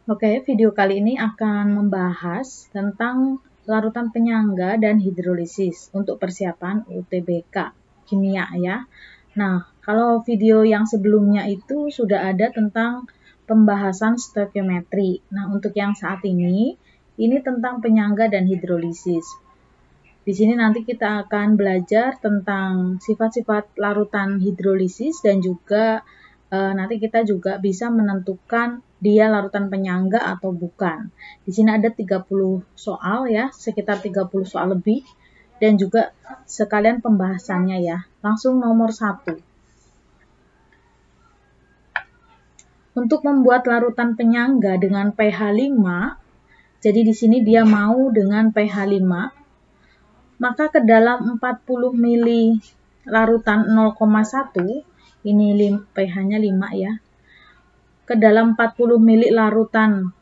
Oke, video kali ini akan membahas tentang larutan penyangga dan hidrolisis untuk persiapan UTBK kimia ya. Nah, kalau video yang sebelumnya itu sudah ada tentang pembahasan stoikiometri. Nah, untuk yang saat ini tentang penyangga dan hidrolisis. Di sini nanti kita akan belajar tentang sifat-sifat larutan hidrolisis dan juga nanti kita juga bisa menentukan dia larutan penyangga atau bukan. Di sini ada 30 soal ya, sekitar 30 soal lebih dan juga sekalian pembahasannya ya. Langsung nomor 1. Untuk membuat larutan penyangga dengan pH 5, jadi di sini dia mau dengan pH 5, maka ke dalam 40 ml larutan 0,1, ini pH-nya 5 ya, ke dalam 40 ml larutan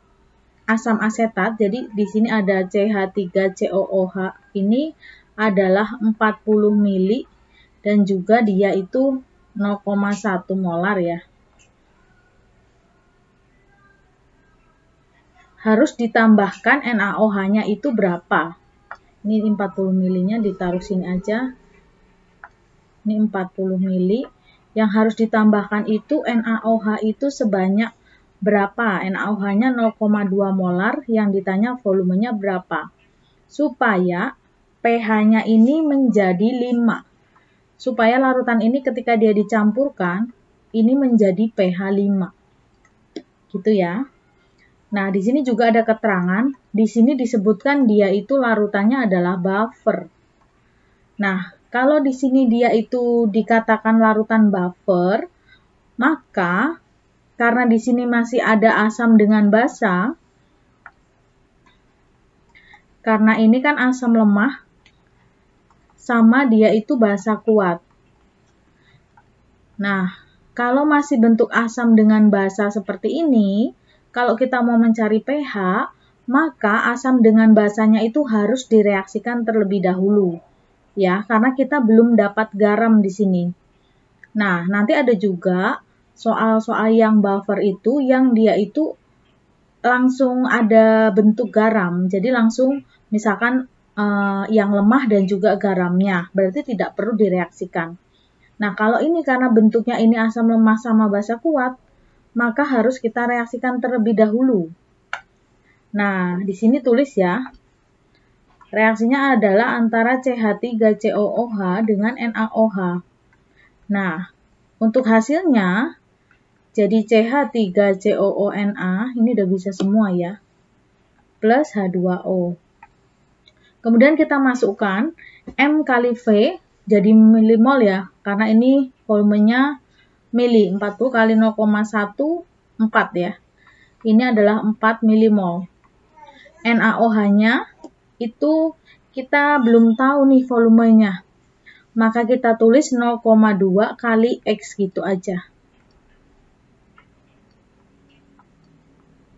asam asetat, jadi di sini ada CH3COOH, ini adalah 40 ml dan juga dia itu 0,1 molar ya. Harus ditambahkan NaOH-nya itu berapa? Ini 40 ml-nya ditaruh sini aja. Ini 40 ml. Yang harus ditambahkan itu NaOH itu sebanyak berapa? NaOH-nya 0,2 molar, yang ditanya volumenya berapa. Supaya pH-nya ini menjadi 5. Supaya larutan ini ketika dia dicampurkan, ini menjadi pH 5. Gitu ya. Nah, di sini juga ada keterangan, di sini disebutkan dia itu larutannya adalah buffer. Nah, kalau di sini dia itu dikatakan larutan buffer, maka karena di sini masih ada asam dengan basa, karena ini kan asam lemah, sama dia itu basa kuat. Nah, kalau masih bentuk asam dengan basa seperti ini, kalau kita mau mencari pH, maka asam dengan basanya itu harus direaksikan terlebih dahulu. Ya, karena kita belum dapat garam di sini. Nah, nanti ada juga soal-soal yang buffer itu, yang dia itu langsung ada bentuk garam. Jadi langsung misalkan yang lemah dan juga garamnya, berarti tidak perlu direaksikan. Nah, kalau ini karena bentuknya ini asam lemah sama basa kuat, maka harus kita reaksikan terlebih dahulu. Nah, di sini tulis ya, reaksinya adalah antara CH3COOH dengan NaOH. Nah, untuk hasilnya, jadi CH3COONA, ini udah bisa semua ya, plus H2O. Kemudian kita masukkan M kali V, jadi milimol ya, karena ini volumenya mili, 40 kali 0,1, 4 ya. Ini adalah 4 milimol. NaOH-nya itu kita belum tahu nih volumenya. Maka kita tulis 0,2 kali X gitu aja.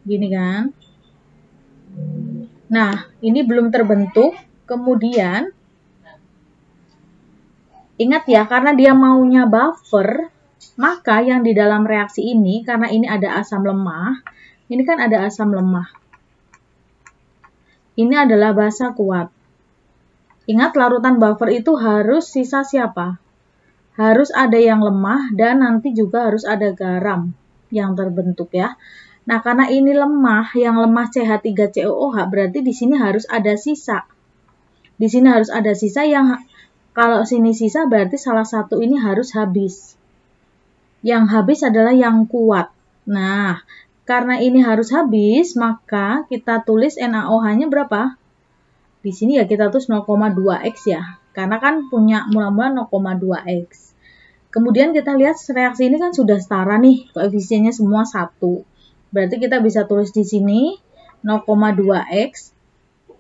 Gini kan. Nah, ini belum terbentuk. Kemudian, ingat ya, karena dia maunya buffer, maka yang di dalam reaksi ini, karena ini ada asam lemah, ini kan ada asam lemah. Ini adalah basa kuat. Ingat, larutan buffer itu harus sisa siapa? Harus ada yang lemah dan nanti juga harus ada garam yang terbentuk ya. Nah, karena ini lemah, yang lemah CH3COOH, berarti di sini harus ada sisa. Di sini harus ada sisa yang, kalau sini sisa berarti salah satu ini harus habis. Yang habis adalah yang kuat. Nah, karena ini harus habis, maka kita tulis NaOH-nya berapa? Di sini ya kita tulis 0,2X ya. Karena kan punya mula-mula 0,2X. Kemudian kita lihat reaksi ini kan sudah setara nih, koefisiennya semua 1. Berarti kita bisa tulis di sini 0,2X,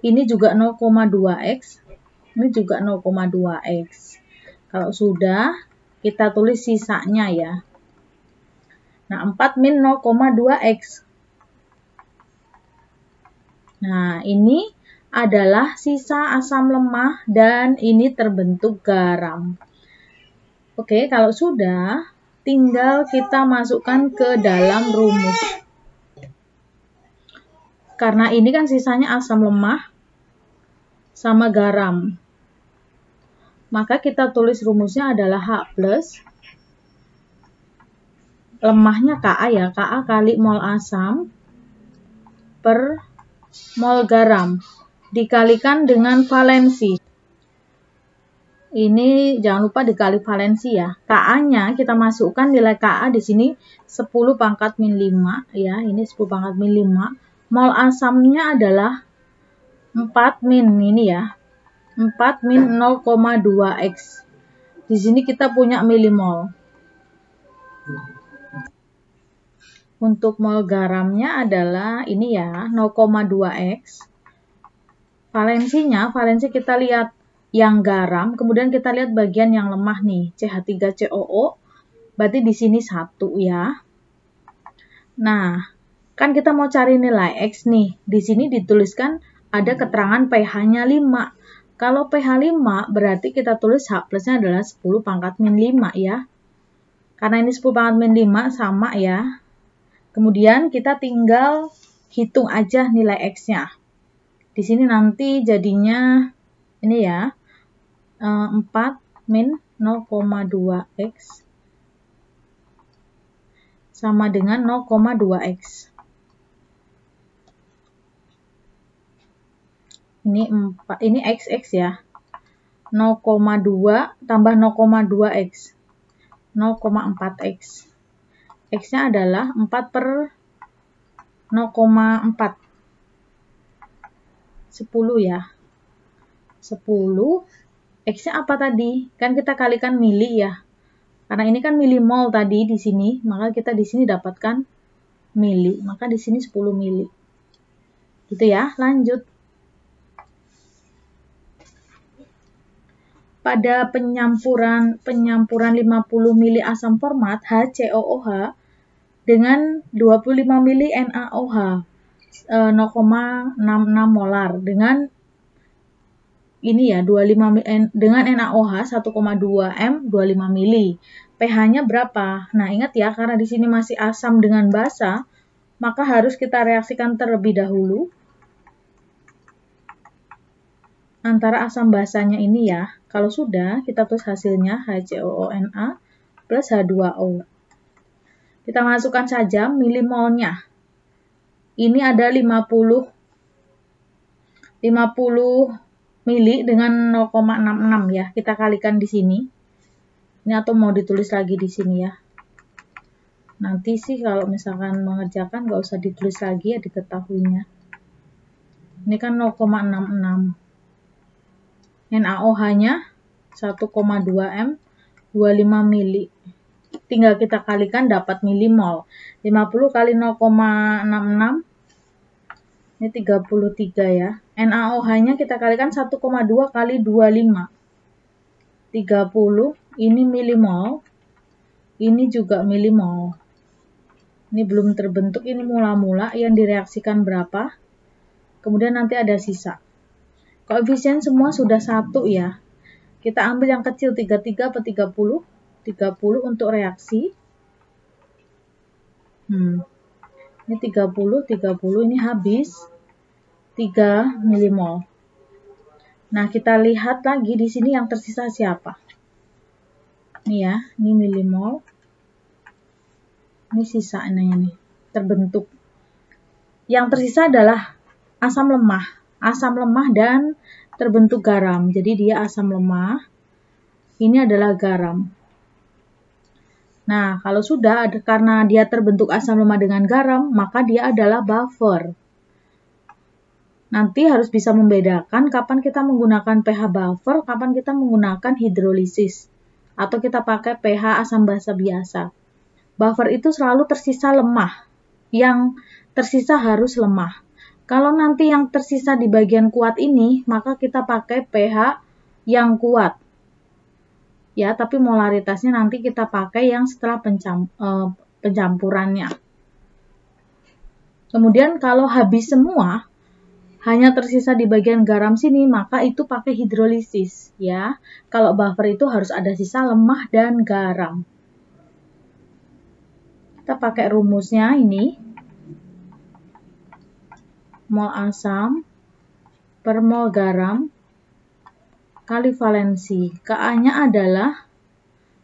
ini juga 0,2X, ini juga 0,2X. Kalau sudah, kita tulis sisanya ya. Nah, 4 min 0,2X. Nah, ini adalah sisa asam lemah dan ini terbentuk garam. Oke, kalau sudah, tinggal kita masukkan ke dalam rumus. Karena ini kan sisanya asam lemah sama garam. Maka kita tulis rumusnya adalah H plus lemahnya Ka ya, Ka kali mol asam per mol garam dikalikan dengan valensi. Ini jangan lupa dikali valensi ya. Ka-nya kita masukkan nilai Ka di sini 10 pangkat min 5 ya, ini 10 pangkat min 5. Mol asamnya adalah 4 min ini ya. 4 min 0,2x. Di sini kita punya milimol. Untuk mol garamnya adalah ini ya, 0,2x. Valensi kita lihat yang garam, kemudian kita lihat bagian yang lemah nih, CH3COO, berarti di sini 1 ya. Nah, kan kita mau cari nilai X nih, di sini dituliskan ada keterangan pH-nya 5. Kalau pH 5, berarti kita tulis H plusnya adalah 10 pangkat min 5 ya. Karena ini 10 pangkat min 5 sama ya. Kemudian kita tinggal hitung aja nilai X-nya. Di sini nanti jadinya ini ya, 4 min 0,2x sama dengan 0,2x. Ini XX ya. 0,2 tambah 0,2x. 0,4x. X-nya adalah 4 per 0,4. 10 ya. 10. X-nya apa tadi? Kan kita kalikan mili ya. Karena ini kan milimol tadi di sini, maka kita di sini dapatkan mili. Maka di sini 10 mili. Gitu ya, lanjut. Pada penyampuran 50 mili asam format HCOOH dengan 25 mili NaOH 0,66 molar dengan ini ya, 25 dengan NaOH 1,2 M 25 mili. pH-nya berapa? Nah, ingat ya, karena di sini masih asam dengan basa, maka harus kita reaksikan terlebih dahulu antara asam basanya ini ya. Kalau sudah, kita tulis hasilnya HCOONa plus H2O. Kita masukkan saja milimolnya. Ini ada 50 mili dengan 0,66 ya. Kita kalikan di sini. Ini atau mau ditulis lagi di sini ya. Nanti sih kalau misalkan mengerjakan nggak usah ditulis lagi ya, diketahuinya. Ini kan 0,66. NaOH-nya 1,2 M 25 mili. Tinggal kita kalikan dapat milimol. 50 kali 0,66 ini 33 ya. NaOH-nya kita kalikan 1,2 kali 25. 30, ini milimol. Ini juga milimol. Ini belum terbentuk, ini mula-mula yang direaksikan berapa. Kemudian nanti ada sisa. Koefisien semua sudah 1 ya. Kita ambil yang kecil 33 per 30. 30 untuk reaksi. Ini 30 ini habis 3 milimol. Nah, kita lihat lagi di sini yang tersisa siapa. Ini ya, ini milimol. Ini sisanya nih, terbentuk. Yang tersisa adalah asam lemah. Asam lemah dan terbentuk garam. Jadi dia asam lemah. Ini adalah garam. Nah, kalau sudah, karena dia terbentuk asam lemah dengan garam, maka dia adalah buffer. Nanti harus bisa membedakan kapan kita menggunakan pH buffer, kapan kita menggunakan hidrolisis. Atau kita pakai pH asam basa biasa. Buffer itu selalu tersisa lemah. Yang tersisa harus lemah. Kalau nanti yang tersisa di bagian kuat ini, maka kita pakai pH yang kuat. Ya, tapi molaritasnya nanti kita pakai yang setelah pencampurannya. Kemudian kalau habis semua, hanya tersisa di bagian garam sini, maka itu pakai hidrolisis. Ya, kalau buffer itu harus ada sisa lemah dan garam. Kita pakai rumusnya ini. mol asam per mol garam kali valensi. Ka-nya adalah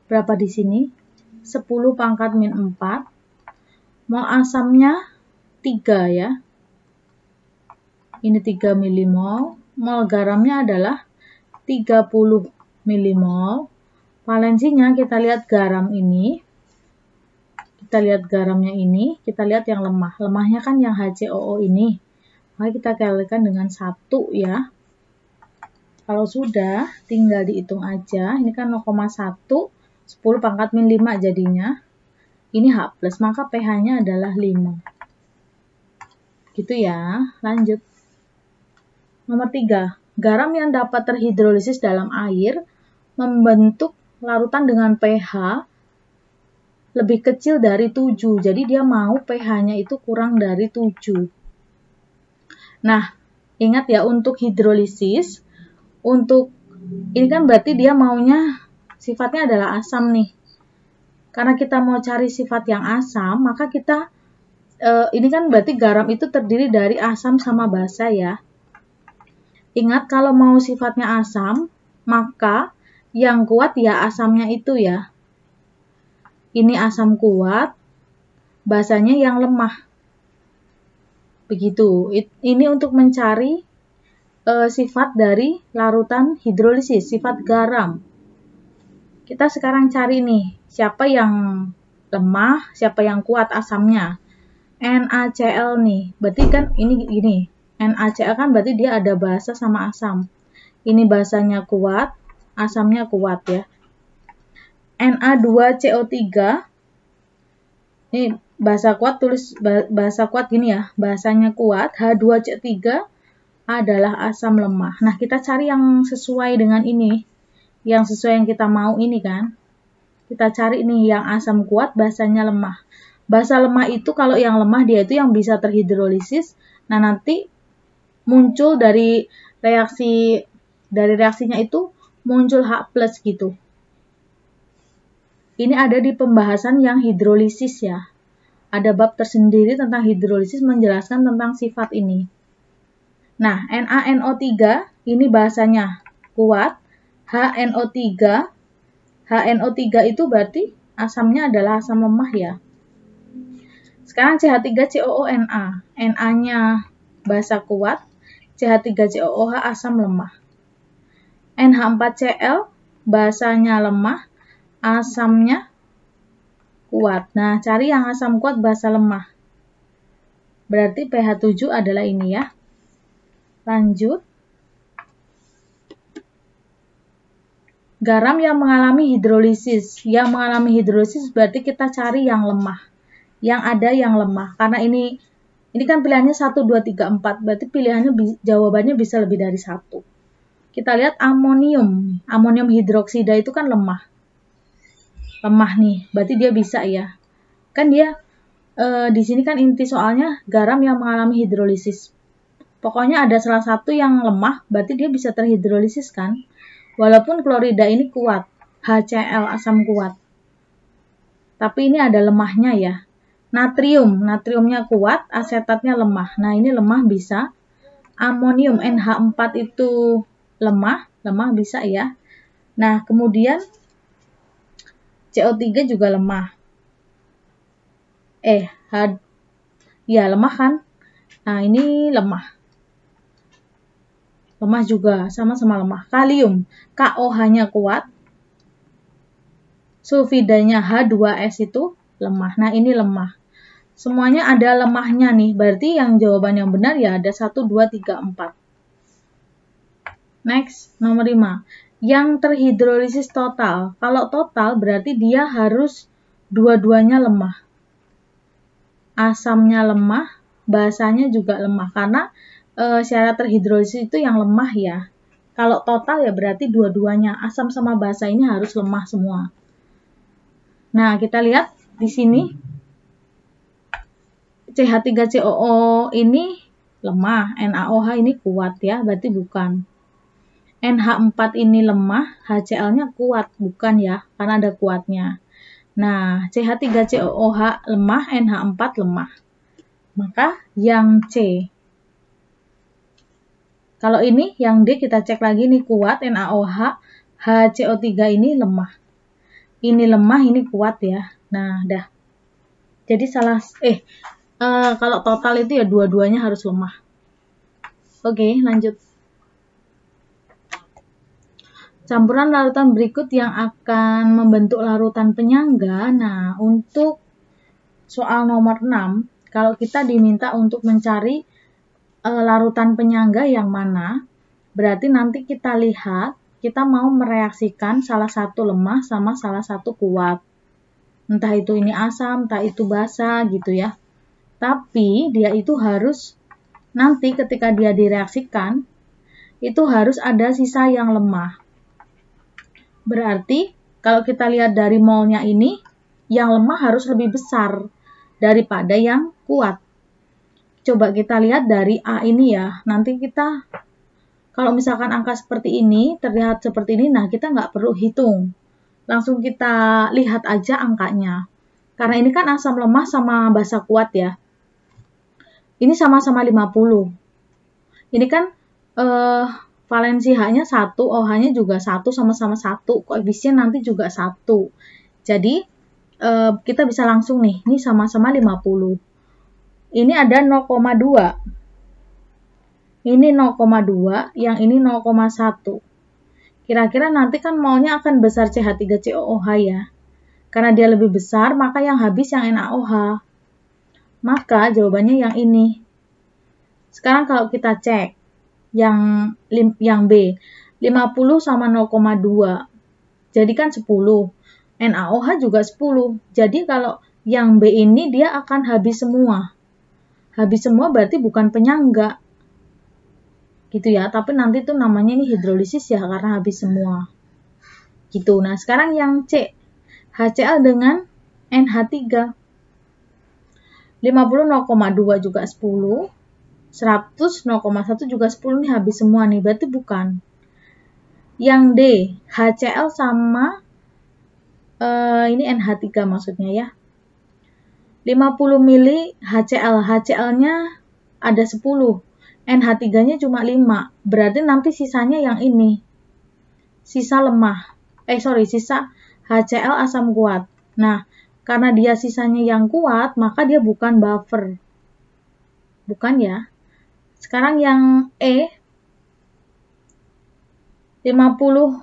berapa di sini? 10 pangkat min 4. Mol asamnya 3 ya. Ini 3 milimol. Mol garamnya adalah 30 milimol. Valensinya kita lihat garam ini. Kita lihat garamnya ini. Kita lihat yang lemah. Lemahnya kan yang HCOO ini. Maka kita kalikan dengan 1 ya. Kalau sudah, tinggal dihitung aja. Ini kan 0,1. 10 pangkat min 5 jadinya. Ini H+, maka pH-nya adalah 5. Gitu ya. Lanjut. Nomor 3. Garam yang dapat terhidrolisis dalam air membentuk larutan dengan pH lebih kecil dari 7. Jadi dia mau pH-nya itu kurang dari 7. Nah, ingat ya untuk hidrolisis, ini kan berarti dia maunya sifatnya adalah asam nih. Karena kita mau cari sifat yang asam, maka kita ini kan berarti garam itu terdiri dari asam sama basa ya. Ingat kalau mau sifatnya asam, maka yang kuat ya asamnya itu ya. Ini asam kuat, basanya yang lemah. Begitu. Ini untuk mencari sifat dari larutan hidrolisis, sifat garam. Kita sekarang cari nih, siapa yang lemah, siapa yang kuat asamnya. NaCl nih, berarti kan ini gini. NaCl kan berarti dia ada basa sama asam. Ini basanya kuat, asamnya kuat ya. Na2CO3, ini basa kuat, tulis basa kuat gini ya, basanya kuat. H2CO3 adalah asam lemah. Nah, kita cari yang sesuai dengan ini. Yang sesuai yang kita mau ini kan. Kita cari nih yang asam kuat, basanya lemah. Basa lemah itu kalau yang lemah dia itu yang bisa terhidrolisis. Nah, nanti muncul dari reaksinya itu muncul H+ gitu. Ini ada di pembahasan yang hidrolisis ya. Ada bab tersendiri tentang hidrolisis menjelaskan tentang sifat ini. Nah, NaNO3 ini bahasanya kuat. HNO3 itu berarti asamnya adalah asam lemah ya. Sekarang CH3COONA. Na-nya basa kuat, CH3COOH asam lemah. NH4Cl basanya lemah, asamnya kuat. Nah, cari yang asam kuat basa lemah. Berarti pH 7 adalah ini ya. Lanjut. Garam yang mengalami hidrolisis. Yang mengalami hidrolisis berarti kita cari yang lemah. Yang ada yang lemah. Karena ini kan pilihannya 1, 2, 3, 4. Berarti pilihannya jawabannya bisa lebih dari 1. Kita lihat amonium. Amonium hidroksida itu kan lemah. Lemah nih. Berarti dia bisa ya. Kan dia di sini kan inti soalnya garam yang mengalami hidrolisis. Pokoknya ada salah satu yang lemah, berarti dia bisa terhidrolisis kan. Walaupun klorida ini kuat, HCl asam kuat. Tapi ini ada lemahnya ya. Natriumnya kuat, asetatnya lemah. Nah, ini lemah bisa. Amonium NH4 itu lemah bisa ya. Nah, kemudian CO3 juga lemah. Ya lemah kan? Nah, ini lemah. Lemah juga, sama-sama lemah. Kalium, KOH-nya kuat. Sulfidanya H2S itu lemah. Nah, ini lemah. Semuanya ada lemahnya nih. Berarti yang jawaban yang benar ya ada 1, 2, 3, 4. Next, nomor 5. Yang terhidrolisis total. Kalau total berarti dia harus dua-duanya lemah. Asamnya lemah, basanya juga lemah. Karena syarat terhidrolisis itu yang lemah ya. Kalau total ya berarti dua-duanya. Asam sama basa ini harus lemah semua. Nah, kita lihat di sini. CH3COO ini lemah. NaOH ini kuat ya. Berarti bukan. NH4 ini lemah. HCl-nya kuat. Bukan ya. Karena ada kuatnya. Nah, CH3COOH lemah. NH4 lemah. Maka yang C. Kalau ini yang D kita cek lagi nih kuat NaOH, HCO3 ini lemah. Ini lemah, ini kuat ya. Nah, dah. Jadi kalau total itu ya dua-duanya harus lemah. Oke, lanjut. Campuran larutan berikut yang akan membentuk larutan penyangga. Nah, untuk soal nomor 6, kalau kita diminta untuk mencari larutan penyangga yang mana, berarti nanti kita lihat, kita mau mereaksikan salah satu lemah sama salah satu kuat. Entah itu ini asam, entah itu basa gitu ya. Tapi dia itu harus, nanti ketika dia direaksikan, itu harus ada sisa yang lemah. Berarti kalau kita lihat dari molnya ini, yang lemah harus lebih besar daripada yang kuat. Coba kita lihat dari A ini ya. Nanti kita, kalau misalkan angka seperti ini, terlihat seperti ini, nah kita nggak perlu hitung. Langsung kita lihat aja angkanya. Karena ini kan asam lemah sama basa kuat ya. Ini sama-sama 50. Ini kan valensi H-nya 1, OH-nya juga 1, sama-sama 1. Koefisien nanti juga 1. Jadi, kita bisa langsung nih, ini sama-sama 50. Ini ada 0,2. Ini 0,2, yang ini 0,1. Kira-kira nanti kan molnya akan besar CH3COOH ya. Karena dia lebih besar, maka yang habis yang NaOH. Maka jawabannya yang ini. Sekarang kalau kita cek, yang B, 50 sama 0,2. Jadi kan 10. NaOH juga 10. Jadi kalau yang B ini dia akan habis semua. Habis semua berarti bukan penyangga. Gitu ya, tapi nanti tuh namanya ini hidrolisis ya karena habis semua. Gitu. Nah, sekarang yang C, HCl dengan NH3. 50 0,2 juga 10. 100 0,1 juga 10 nih habis semua nih, berarti bukan. Yang D, HCl sama ini NH3 maksudnya ya. 50 mili HCl, HCl-nya ada 10, NH3-nya cuma 5, berarti nanti sisanya yang ini. Sisa lemah, sisa HCl asam kuat. Nah, karena dia sisanya yang kuat, maka dia bukan buffer. Bukan ya. Sekarang yang E, 50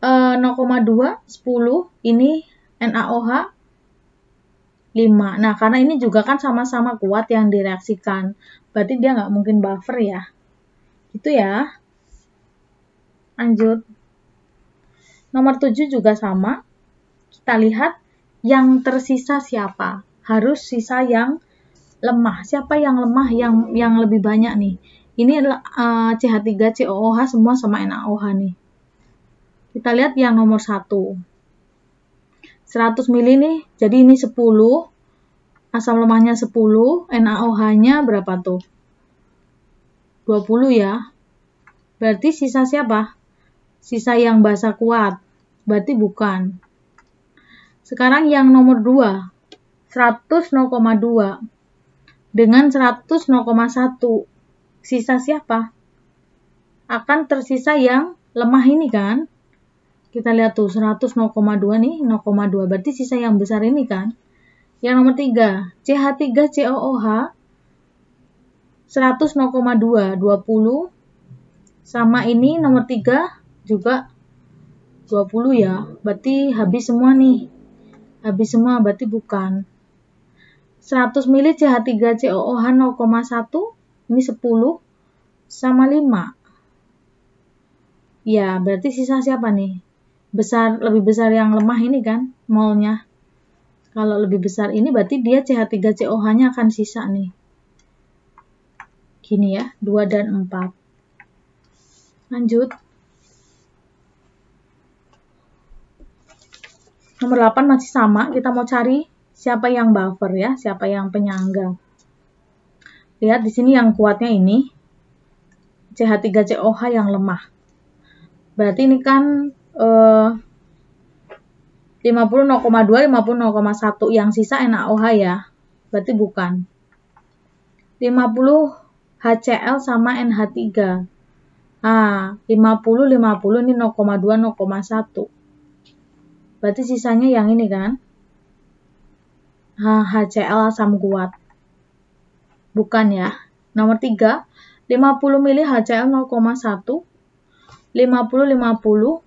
0,2, 10, ini NaOH 5. Nah, karena ini juga kan sama-sama kuat yang direaksikan. Berarti dia nggak mungkin buffer ya. Gitu ya. Lanjut. Nomor 7 juga sama. Kita lihat yang tersisa siapa. Harus sisa yang lemah. Siapa yang lemah yang lebih banyak nih? Ini adalah CH3COOH semua sama NaOH nih. Kita lihat yang nomor 1. 100 mili nih, jadi ini 10. Asam lemahnya 10, NaOH-nya berapa tuh? 20 ya. Berarti sisa siapa? Sisa yang basa kuat. Berarti bukan. Sekarang yang nomor 2. 100 0,2. Dengan 100 0,1, sisa siapa? Akan tersisa yang lemah ini kan? Kita lihat tuh, 100 0,2 nih, 0,2. Berarti sisa yang besar ini kan? Yang nomor 3, CH3COOH, 100 0,2, 20. Sama ini nomor 3 juga 20 ya. Berarti habis semua nih. Habis semua, berarti bukan. 100 mili CH3COOH 0,1, ini 10, sama 5. Ya, berarti sisa siapa nih? Lebih besar yang lemah ini kan, molnya. Kalau lebih besar ini, berarti dia CH3COOH-nya akan sisa nih. Gini ya, 2 dan 4. Lanjut. Nomor 8 masih sama, kita mau cari siapa yang buffer ya, siapa yang penyangga. Lihat di sini yang kuatnya ini CH3COOH yang lemah. Berarti ini kan 50 0,2, 50 0,1 yang sisa NaOH ya. Berarti bukan. 50 HCl sama NH3. 50 ini 0,2 0,1. Berarti sisanya yang ini kan? HCl asam kuat. Bukan ya. Nomor 3, 50 ml HCl 0,1. 50.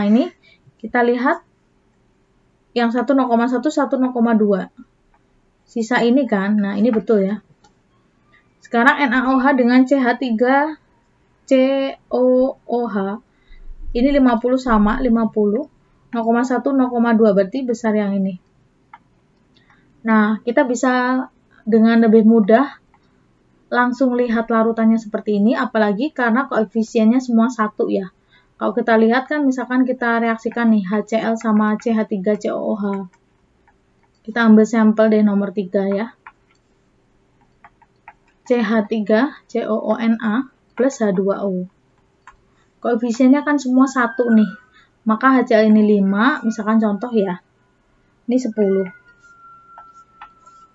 Ini kita lihat yang 1 0,1, 1 0,2. Sisa ini kan? Nah, ini betul ya. Sekarang NaOH dengan CH3COOH. Ini 50 sama, 50. 0,1, 0,2. Berarti besar yang ini. Nah, kita bisa dengan lebih mudah langsung lihat larutannya seperti ini, apalagi karena koefisiennya semua satu ya. Kalau kita lihat kan, misalkan kita reaksikan nih, HCl sama CH3COOH. Kita ambil sampel dari nomor 3 ya. CH3COONA plus H2O. Koefisiennya kan semua satu nih. Maka HCl ini 5, misalkan contoh ya. Ini 10.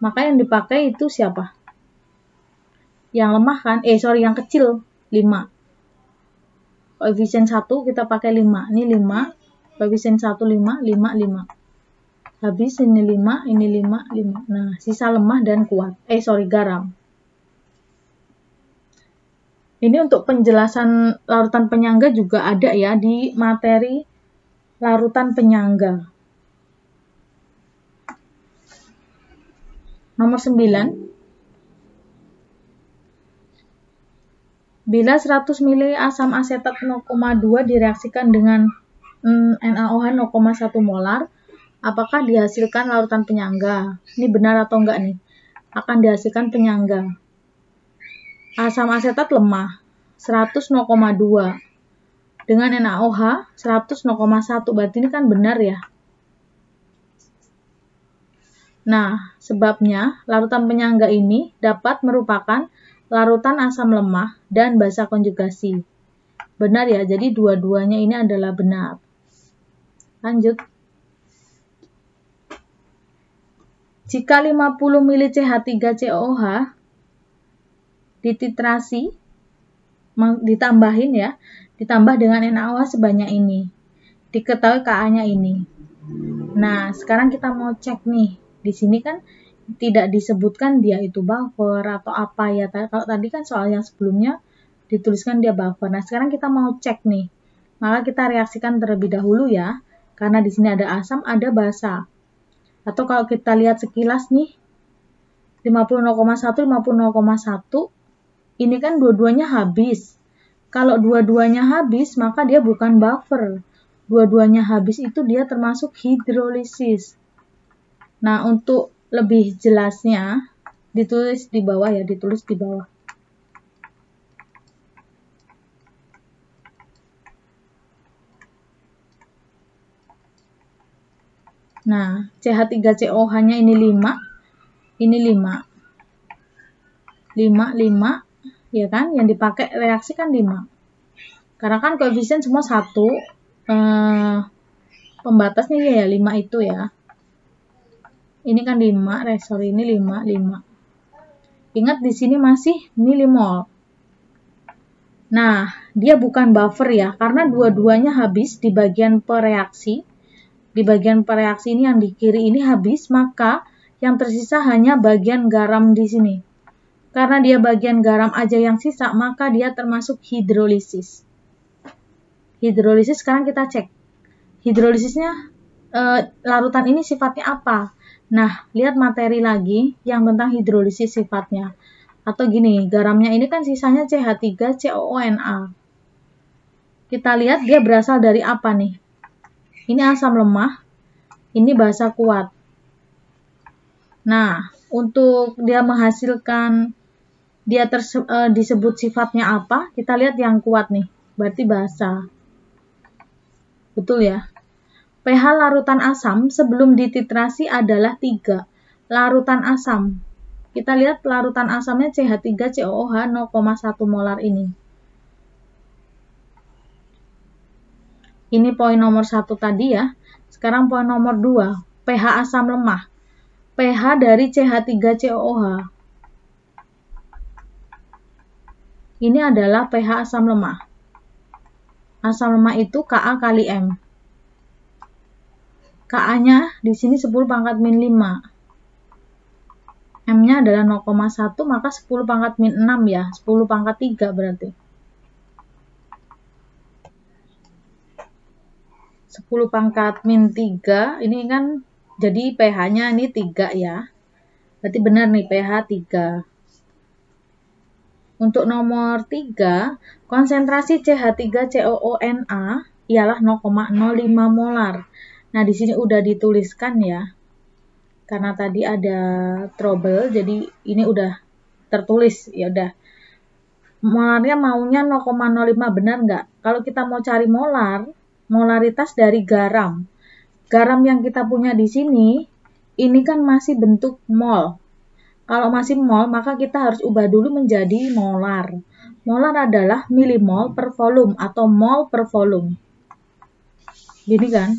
Maka yang dipakai itu siapa? Yang lemah kan? Yang kecil 5. Koefisien 1 kita pakai 5. Ini 5. Koefisien 1 5, 5, 5. Habis ini 5, ini 5, 5. Nah, sisa lemah dan kuat. Garam. Ini untuk penjelasan larutan penyangga juga ada ya di materi larutan penyangga. Nomor 9. Bila 100 ml asam asetat 0,2 direaksikan dengan NaOH 0,1 molar, apakah dihasilkan larutan penyangga? Ini benar atau enggak nih? Akan dihasilkan penyangga. Asam asetat lemah, 100 0,2. Dengan NaOH 100 0,1. Berarti ini kan benar ya? Nah, sebabnya larutan penyangga ini dapat merupakan larutan asam lemah dan basa konjugasi. Benar ya, jadi dua-duanya ini adalah benar. Lanjut. Jika 50 ml CH3COOH dititrasi, ditambah dengan NaOH sebanyak ini. Diketahui Ka-nya ini. Nah, sekarang kita mau cek nih. Di sini kan tidak disebutkan dia itu buffer atau apa ya. Kalau tadi kan soal yang sebelumnya dituliskan dia buffer. Nah, sekarang kita mau cek nih. Maka kita reaksikan terlebih dahulu ya. Karena di sini ada asam, ada basa. Atau kalau kita lihat sekilas nih, 50,1, 50,1, ini kan dua-duanya habis. Kalau dua-duanya habis, maka dia bukan buffer. Dua-duanya habis itu dia termasuk hidrolisis. Nah, untuk lebih jelasnya, ditulis di bawah ya, ditulis di bawah. Nah, CH3COOH-nya ini 5, ini 5. 5, ya kan? Yang dipakai reaksi kan 5. Karena kan koefisien semua 1, pembatasnya ya 5 itu ya. Ini kan 5, ini 5. Ingat di sini masih milimol. Nah, dia bukan buffer ya, karena dua-duanya habis di bagian pereaksi. Di bagian pereaksi ini yang di kiri ini habis, maka yang tersisa hanya bagian garam di sini. Karena dia bagian garam aja yang sisa, maka dia termasuk hidrolisis. Hidrolisis sekarang kita cek. Hidrolisisnya, larutan ini sifatnya apa? Nah, lihat materi lagi yang tentang hidrolisis sifatnya. Atau gini, garamnya ini kan sisanya CH3COONA. Kita lihat dia berasal dari apa nih? Ini asam lemah, ini basa kuat. Nah, untuk dia menghasilkan, dia disebut sifatnya apa? Kita lihat yang kuat nih, berarti basa. Betul ya? pH larutan asam sebelum dititrasi adalah 3. Larutan asam. Kita lihat larutan asamnya CH3COOH 0,1 molar ini. Ini poin nomor 1 tadi ya. Sekarang poin nomor 2. pH asam lemah. pH dari CH3COOH. Ini adalah pH asam lemah. Asam lemah itu Ka kali M. Ka-nya di sini 10 pangkat min 5. M-nya adalah 0,1, maka 10 pangkat min 6 ya. 10 pangkat 3 berarti. 10 pangkat min 3, ini kan jadi pH-nya ini 3 ya. Berarti benar nih pH 3. Untuk nomor 3, konsentrasi CH3COONa ialah 0,05 molar. Nah, di sini udah dituliskan ya. Karena tadi ada trouble, jadi ini udah tertulis. Ya udah. Molarnya maunya 0,05, benar nggak? Kalau kita mau cari molar, molaritas dari garam. Garam yang kita punya di sini, ini kan masih bentuk mol. Kalau masih mol, maka kita harus ubah dulu menjadi molar. Molar adalah milimol per volume atau mol per volume. Gini kan?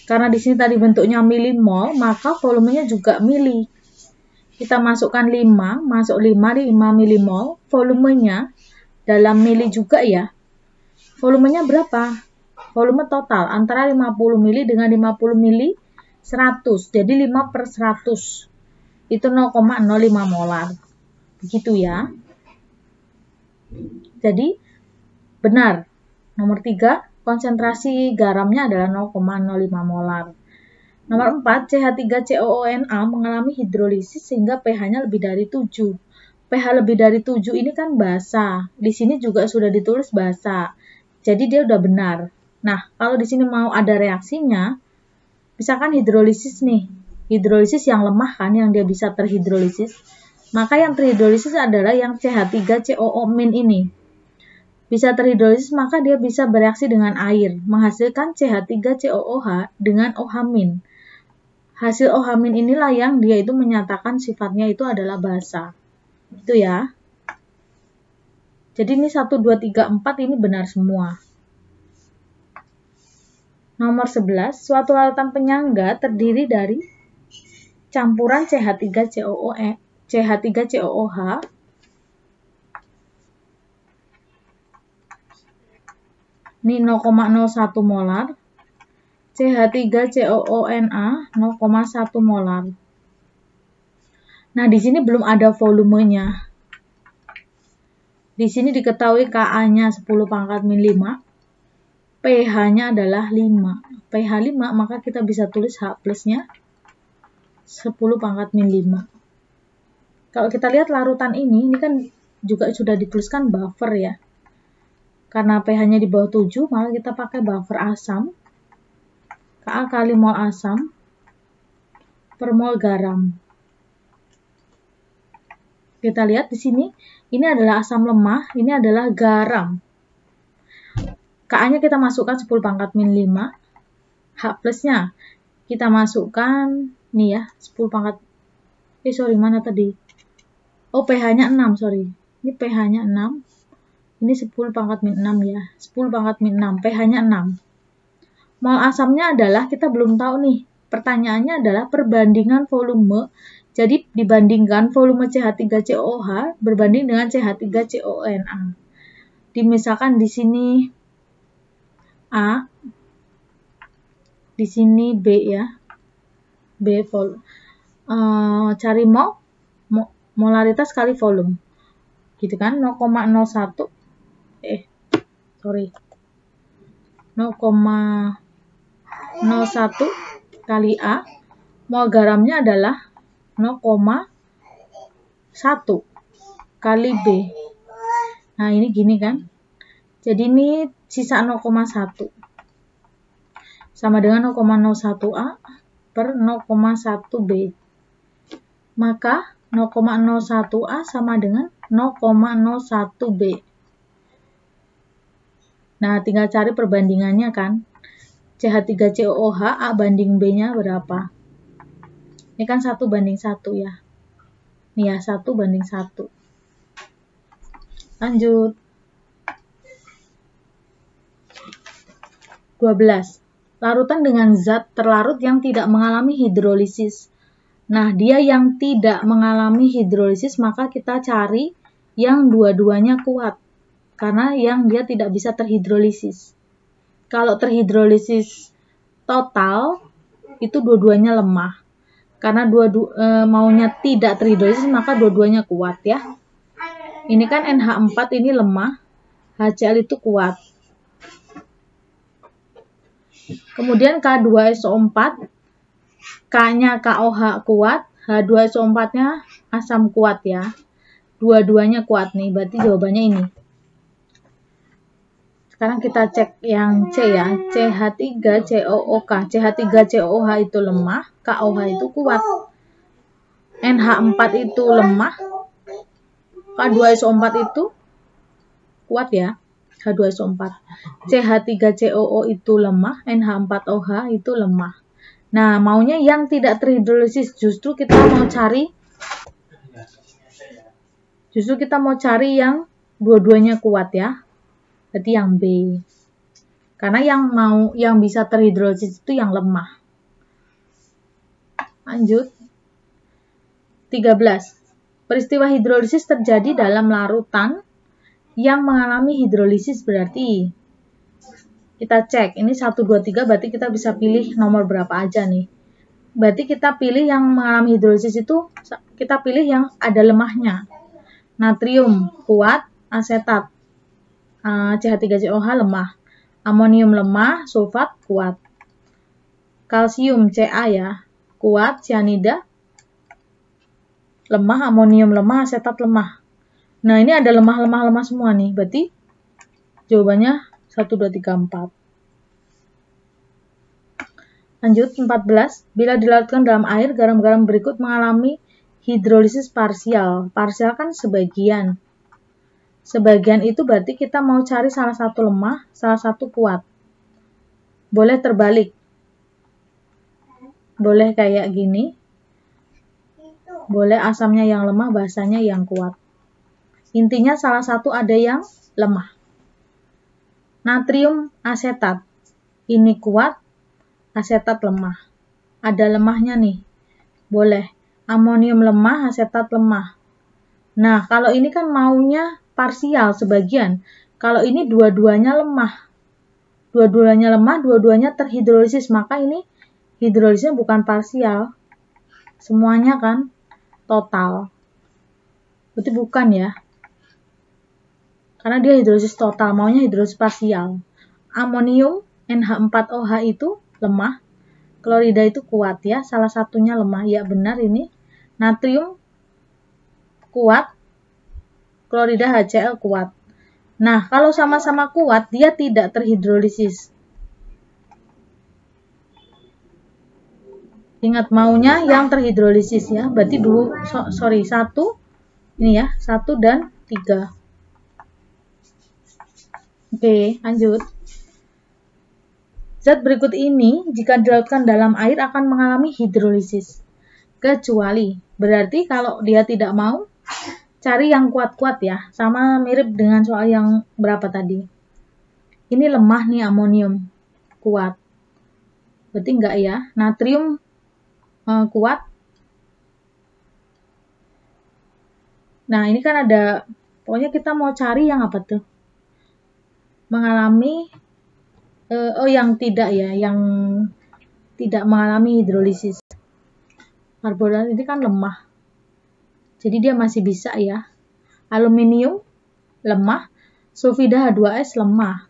Karena di sini tadi bentuknya milimol, maka volumenya juga mili. Kita masukkan 5, masuk 5 milimol, volumenya dalam mili juga ya. Volumenya berapa? Volume total antara 50 mili dengan 50 mili 100. Jadi 5 per 100. Itu 0,05 molar. Begitu ya. Jadi, benar. Nomor 3, konsentrasi garamnya adalah 0,05 molar. Nomor 4, CH3COONa mengalami hidrolisis sehingga pH-nya lebih dari 7. pH lebih dari 7 ini kan basa. Di sini juga sudah ditulis basa. Jadi dia udah benar. Nah, kalau di sini mau ada reaksinya, misalkan hidrolisis nih. Hidrolisis yang lemah kan, yang dia bisa terhidrolisis. Maka yang terhidrolisis adalah yang CH3COO- ini. Bisa terhidrolisis, maka dia bisa bereaksi dengan air, menghasilkan CH3COOH dengan OH-. Hasil OH- inilah yang dia itu menyatakan sifatnya itu adalah basa. Itu ya. Jadi ini 1, 2, 3, 4 ini benar semua. Nomor 11, suatu larutan penyangga terdiri dari campuran CH3COOH ini 0,01 molar, CH3COONa 0,1 molar. Nah, di sini belum ada volumenya. Di sini diketahui Ka-nya 10 pangkat min 5, pH-nya adalah 5. pH 5, maka kita bisa tulis H plusnya 10 pangkat min 5. Kalau kita lihat larutan ini kan juga sudah dituliskan buffer ya. Karena pH-nya di bawah 7, maka kita pakai buffer asam. Ka kali mol asam per mol garam. Kita lihat di sini, ini adalah asam lemah, ini adalah garam. Ka-nya kita masukkan 10 pangkat min 5. H plusnya kita masukkan nih ya, 10 pangkat, mana tadi? Oh, pH-nya 6, sorry. Ini pH-nya 6. Ini 10 pangkat min 6 ya. 10 pangkat min 6, pH-nya 6. Mol asamnya adalah, kita belum tahu nih. Pertanyaannya adalah perbandingan volume. Jadi, dibandingkan volume CH3COOH berbanding dengan CH3COONa. Misalkan di sini A, di sini B ya. B volume. Cari molaritas kali volume. Gitu kan, 0,01 0,01 kali A, mol garamnya adalah 0,1 kali B. Nah, ini gini kan. Jadi ini sisa 0,1. Sama dengan 0,01A per 0,1B. Maka 0,01A sama dengan 0,01B. Nah, tinggal cari perbandingannya kan. CH3COOH A banding B-nya berapa? Ini kan 1 banding 1 ya. Nih ya, 1 banding 1. Lanjut. 12. Larutan dengan zat terlarut yang tidak mengalami hidrolisis. Nah, dia yang tidak mengalami hidrolisis, maka kita cari yang dua-duanya kuat. karena yang dia tidak bisa terhidrolisis. Kalau terhidrolisis total, itu dua-duanya lemah. Karena maunya tidak terhidrolisis, maka dua-duanya kuat ya. Ini kan NH4 ini lemah, HCl itu kuat. Kemudian K2SO4, K-nya KOH kuat, H2SO4-nya asam kuat ya. Dua-duanya kuat nih, berarti jawabannya ini. Sekarang kita cek yang C ya, CH3COOK. CH3COOH itu lemah, KOH itu kuat. NH4 itu lemah, K2SO4 itu kuat ya, H2SO4. CH3COO itu lemah, NH4OH itu lemah. Nah, maunya yang tidak terhidrolisis, justru kita mau cari yang dua-duanya kuat ya. Berarti yang B. Karena yang bisa terhidrolisis itu yang lemah. Lanjut. 13. Peristiwa hidrolisis terjadi dalam larutan yang mengalami hidrolisis berarti kita cek, ini 1, 2, 3 berarti kita bisa pilih nomor berapa aja nih. Berarti kita pilih yang mengalami hidrolisis itu, kita pilih yang ada lemahnya. Natrium kuat, asetat, CH3COH lemah. Amonium lemah, sulfat kuat. Kalsium Ca ya, kuat, cyanida lemah, amonium lemah, asetat lemah. Nah, ini ada lemah semua nih. Berarti jawabannya 1, 2, 3, 4. Lanjut, 14. Bila dilarutkan dalam air, garam-garam berikut mengalami hidrolisis parsial. Parsial kan sebagian. Sebagian itu berarti kita mau cari salah satu lemah, salah satu kuat. Boleh terbalik. Boleh kayak gini. Boleh asamnya yang lemah, basanya yang kuat. Intinya salah satu ada yang lemah. Natrium asetat. Ini kuat, asetat lemah. Ada lemahnya nih. Boleh. Amonium lemah, asetat lemah. Nah, kalau ini kan maunya parsial, sebagian. Kalau ini dua-duanya lemah. Dua-duanya lemah, dua-duanya terhidrolisis. Maka ini hidrolisisnya bukan parsial. Semuanya kan total. Berarti bukan ya. Karena dia hidrolisis total, maunya hidrolisis parsial. Amonium NH4OH itu lemah, klorida itu kuat ya, salah satunya lemah. Ya benar ini. Natrium kuat, klorida HCl kuat. Nah, kalau sama-sama kuat, dia tidak terhidrolisis. Ingat maunya yang terhidrolisis ya. Berarti dulu, satu, ini ya, 1 dan 3. Oke, lanjut. Zat berikut ini jika dilarutkan dalam air akan mengalami hidrolisis. Kecuali, berarti kalau dia tidak mau, cari yang kuat-kuat ya. Sama mirip dengan soal yang berapa tadi. Ini lemah nih amonium, kuat. Berarti enggak ya. Natrium kuat. Nah, ini kan ada, pokoknya kita mau cari yang apa tuh? Mengalami, yang tidak ya, yang tidak mengalami hidrolisis. Karbonat ini kan lemah. Jadi dia masih bisa ya. Aluminium lemah, sulfida H2S lemah.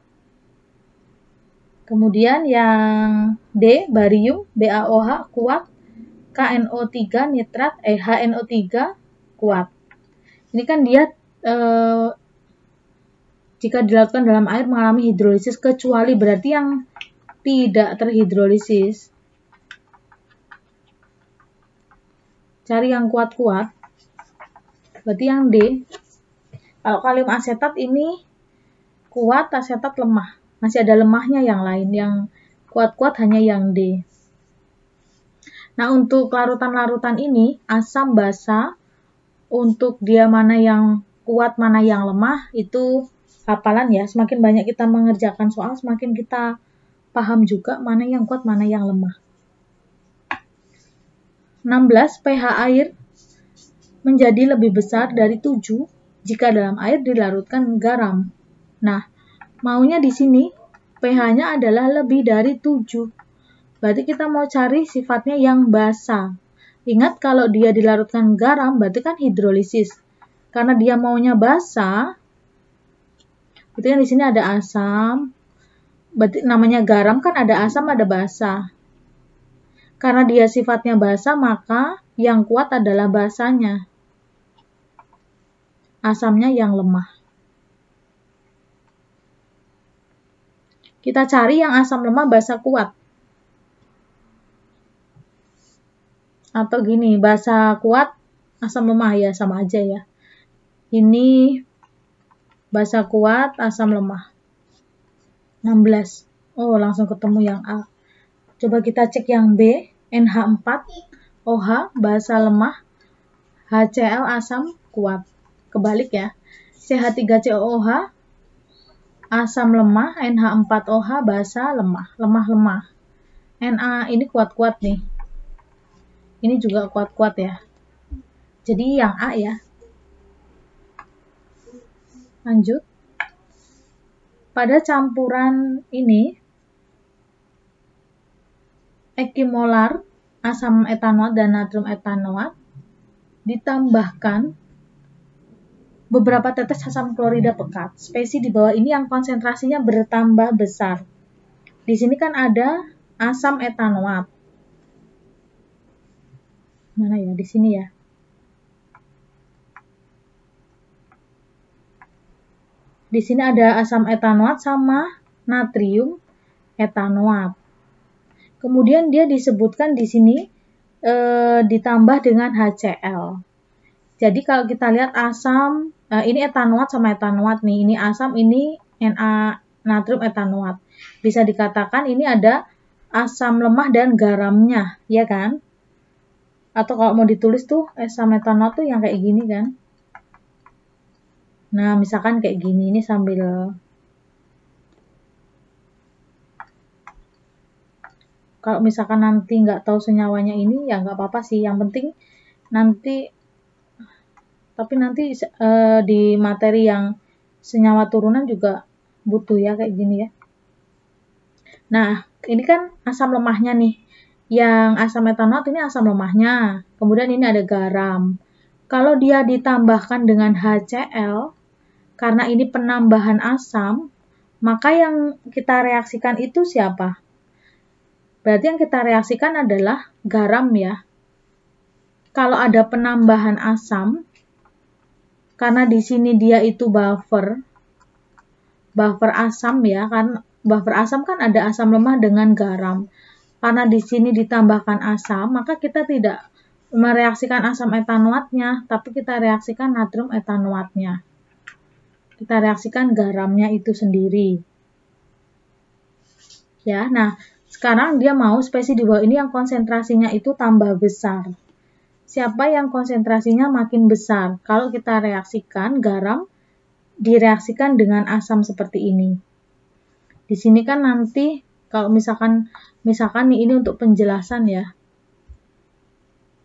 Kemudian yang D, barium, BaOH kuat, KNO3 nitrat, HNO3 kuat. Ini kan dia jika dilarutkan dalam air mengalami hidrolisis, kecuali berarti yang tidak terhidrolisis. Cari yang kuat-kuat. Berarti yang D. Kalau kalium asetat ini kuat, asetat lemah. Masih ada lemahnya yang lain. Yang kuat-kuat hanya yang D. Nah, untuk larutan-larutan ini, asam basa, untuk dia mana yang kuat, mana yang lemah, itu hafalan ya. Semakin banyak kita mengerjakan soal, semakin kita paham juga mana yang kuat, mana yang lemah. 16. pH air menjadi lebih besar dari 7 jika dalam air dilarutkan garam. Nah, maunya di sini pH-nya adalah lebih dari 7. Berarti kita mau cari sifatnya yang basa. Ingat kalau dia dilarutkan garam berarti kan hidrolisis. Karena dia maunya basa, berarti kan di sini ada asam. Berarti namanya garam kan ada asam ada basa. Karena dia sifatnya basa maka yang kuat adalah basanya. Asamnya yang lemah. Kita cari yang asam lemah basa kuat. Atau gini, basa kuat, asam lemah ya sama aja ya. Ini basa kuat, asam lemah. 16. Oh, langsung ketemu yang A. Coba kita cek yang B, NH4OH, basa lemah, HCl asam kuat. Kebalik ya. CH3COOH asam lemah, NH4OH basa lemah, lemah-lemah. Na ini kuat-kuat nih. Ini juga kuat-kuat ya. Jadi yang A ya. Lanjut. Pada campuran ini, ekimolar asam etanoat dan natrium etanoat ditambahkan beberapa tetes asam klorida pekat. Spesi di bawah ini yang konsentrasinya bertambah besar. Di sini kan ada asam etanoat. Mana ya? Di sini ya. Di sini ada asam etanoat sama natrium etanoat. Kemudian dia disebutkan di sini ditambah dengan HCl. Jadi kalau kita lihat asam, ini etanoat sama etanoat nih. Ini asam, ini Na natrium etanoat. Bisa dikatakan ini ada asam lemah dan garamnya, ya kan? Atau kalau mau ditulis tuh asam etanoat tuh yang kayak gini kan? Nah, misalkan kayak gini, ini sambil kalau misalkan nanti nggak tahu senyawanya ini, ya nggak apa-apa sih. Yang penting nanti, tapi nanti di materi yang senyawa turunan juga butuh ya kayak gini ya. Nah, ini kan asam lemahnya nih. Yang asam etanoat ini asam lemahnya. Kemudian ini ada garam. Kalau dia ditambahkan dengan HCl, karena ini penambahan asam, maka yang kita reaksikan itu siapa? Berarti yang kita reaksikan adalah garam ya. Kalau ada penambahan asam, karena di sini dia itu buffer asam ya, kan buffer asam kan ada asam lemah dengan garam. Karena di sini ditambahkan asam, maka kita tidak mereaksikan asam etanoatnya, tapi kita reaksikan natrium etanoatnya. Kita reaksikan garamnya itu sendiri. Ya, nah sekarang dia mau spesi di bawah ini yang konsentrasinya itu tambah besar. Siapa yang konsentrasinya makin besar? Kalau kita reaksikan garam direaksikan dengan asam seperti ini. Di sini kan nanti kalau misalkan nih ini untuk penjelasan ya.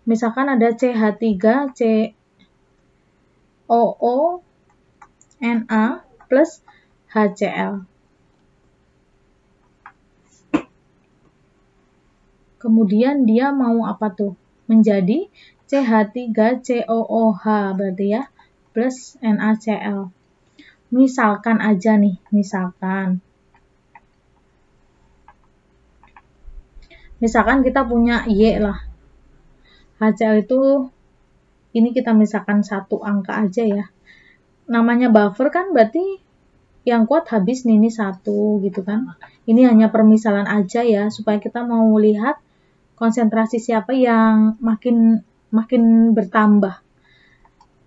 Misalkan ada CH3COO Na plus HCl. Kemudian dia mau apa tuh? Menjadi CH3COOH berarti ya, plus NaCl. Misalkan aja nih, misalkan kita punya Y lah. HCl itu, ini kita misalkan satu angka aja ya. Namanya buffer kan berarti yang kuat habis nih, ini 1 gitu kan. Ini hanya permisalan aja ya, supaya kita mau lihat konsentrasi siapa yang makin bertambah.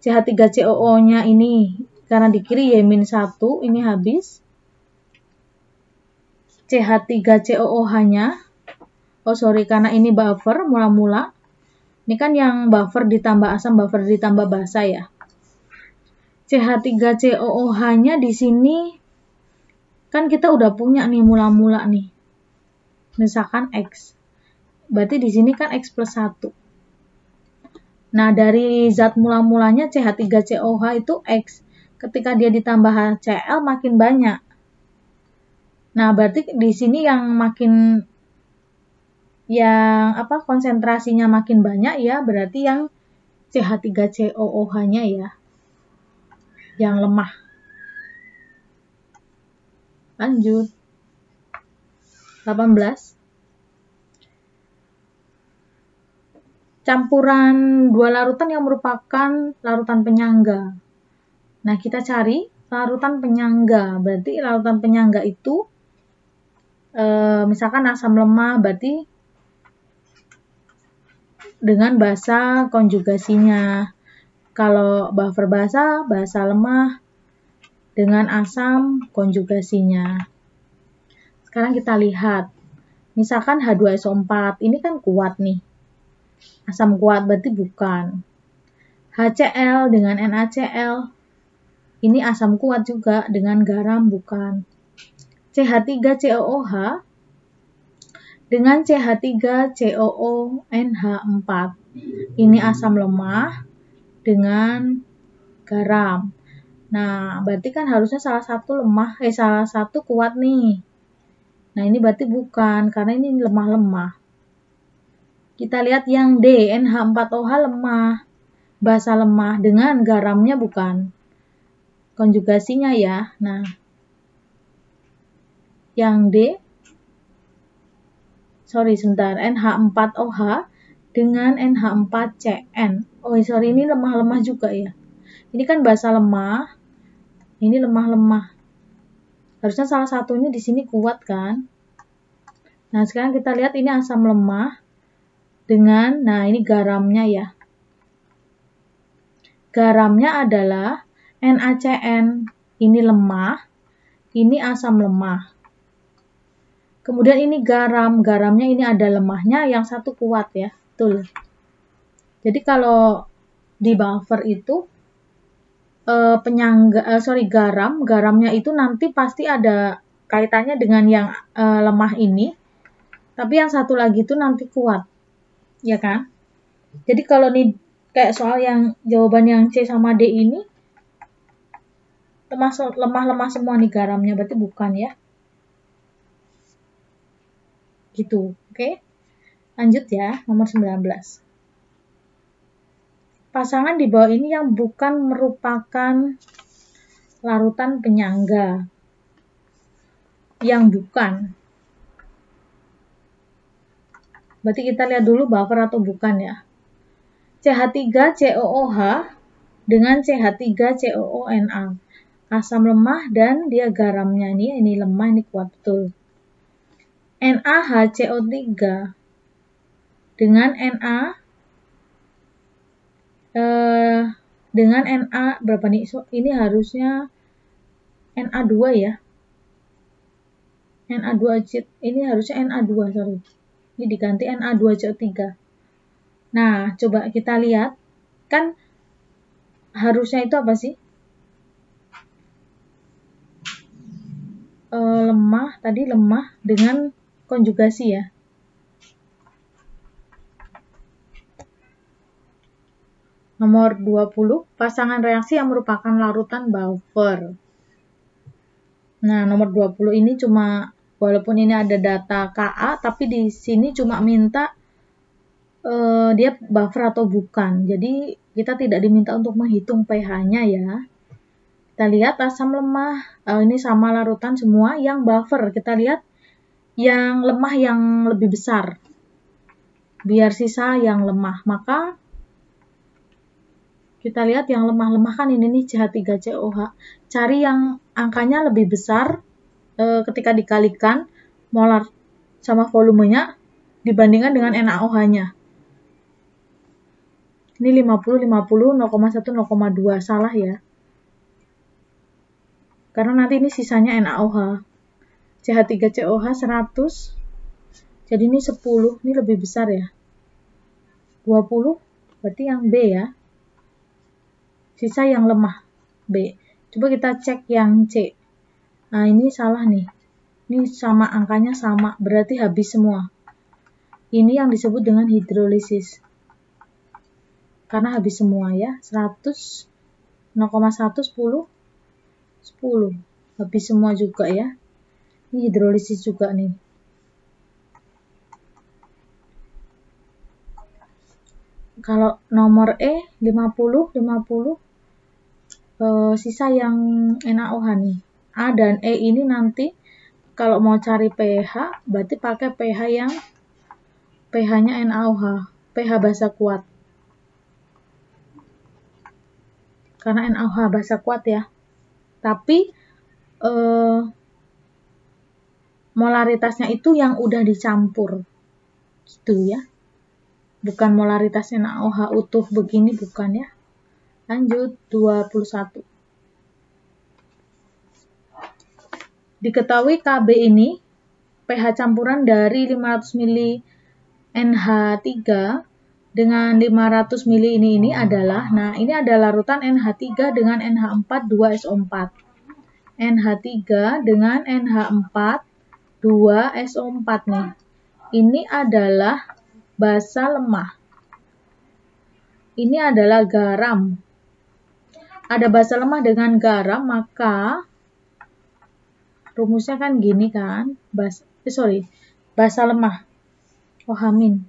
CH3COO-nya ini, karena di kiri Y-1, ini habis. CH3COOH-nya, karena ini buffer mula-mula. Ini kan yang buffer ditambah asam, buffer ditambah basa ya. CH3COOH-nya di sini kan kita udah punya nih mula-mula nih. Misalkan X. Berarti di sini kan X plus 1. Nah, dari zat mula-mulanya CH3COOH itu X. ketika dia ditambah HCl makin banyak. Nah, berarti di sini yang konsentrasinya makin banyak ya, berarti yang CH3COOH-nya ya, yang lemah. Lanjut. 18. Campuran dua larutan yang merupakan larutan penyangga. Nah, kita cari larutan penyangga. Berarti larutan penyangga itu misalkan asam lemah, berarti dengan basa konjugasinya. Kalau buffer basa lemah dengan asam konjugasinya. Sekarang kita lihat. Misalkan H2SO4, ini kan kuat nih. Asam kuat berarti bukan. HCl dengan NaCl, ini asam kuat juga dengan garam bukan. CH3COOH dengan CH3COONH4, ini asam lemah dengan garam. Nah, berarti kan harusnya salah satu kuat nih. Nah, ini berarti bukan, karena ini lemah-lemah. Kita lihat yang D, NH4OH lemah. Basa lemah dengan garamnya bukan. Konjugasinya ya. Nah, yang D, NH4OH dengan NH4CN. Ini lemah-lemah juga ya. Ini kan basa lemah, ini lemah-lemah. Harusnya salah satunya di sini kuat kan. Nah, sekarang kita lihat ini asam lemah dengan, nah ini garamnya ya. Garamnya adalah NaCN, ini lemah, ini asam lemah. Kemudian ini garamnya ini ada lemahnya, yang satu kuat ya, betul. Jadi kalau di buffer itu garamnya itu nanti pasti ada kaitannya dengan yang lemah ini, tapi yang satu lagi itu nanti kuat, ya kan? Jadi kalau nih kayak soal yang jawaban yang C sama D ini termasuk lemah-lemah semua nih garamnya, berarti bukan ya. Gitu, oke? Lanjut ya, nomor 19. Pasangan di bawah ini yang bukan merupakan larutan penyangga. Yang bukan. Berarti kita lihat dulu buffer atau bukan ya. CH3COOH dengan CH3COONA. Asam lemah dan dia garamnya ini lemah, ini kuat betul. NaHCO3 dengan Na berapa nih? Ini harusnya Na2 ya. Na2 ini harusnya Na2, sorry. Ini diganti Na2CO3. Nah, coba kita lihat. Kan harusnya itu apa sih? Lemah dengan konjugasi ya. Nomor 20, pasangan reaksi yang merupakan larutan buffer. Nah, nomor 20 ini cuma, walaupun ini ada data Ka, tapi di sini cuma minta dia buffer atau bukan. Jadi, kita tidak diminta untuk menghitung pH-nya ya. Kita lihat asam lemah, ini sama larutan semua. Yang buffer, kita lihat yang lemah yang lebih besar. Biar sisa yang lemah. Maka, kita lihat yang lemah-lemah kan ini nih CH3COOH. Cari yang angkanya lebih besar ketika dikalikan molar sama volumenya dibandingkan dengan NaOH-nya. Ini 50, 0,1, 0,2. Salah ya. Karena nanti ini sisanya NaOH. CH3COOH 100. Jadi ini 10. Ini lebih besar ya. 20. Berarti yang B ya. Sisa yang lemah, B. Coba kita cek yang C. Nah, ini salah nih. Ini sama, angkanya sama, berarti habis semua. Ini yang disebut dengan hidrolisis. Karena habis semua ya, 100, 0,1, 10, 10. Habis semua juga ya. Ini hidrolisis juga nih. Kalau nomor E 50, sisa yang NaOH nih. A dan E ini nanti kalau mau cari pH, berarti pakai pH yang pH-nya NaOH, pH basa kuat. Karena NaOH basa kuat ya. Tapi molaritasnya itu yang udah dicampur. Gitu ya. Bukan molaritasnya NaOH utuh begini, bukan ya. Lanjut, 21. Diketahui Kb ini pH campuran dari 500 ml NH3 dengan 500 ml ini adalah, nah ini ada larutan NH3 dengan NH4 2SO4. NH3 dengan NH4 2SO4 nih. Ini adalah basa lemah. Ini adalah garam. Ada basa lemah dengan garam, maka rumusnya kan gini kan, basa lemah, OH-.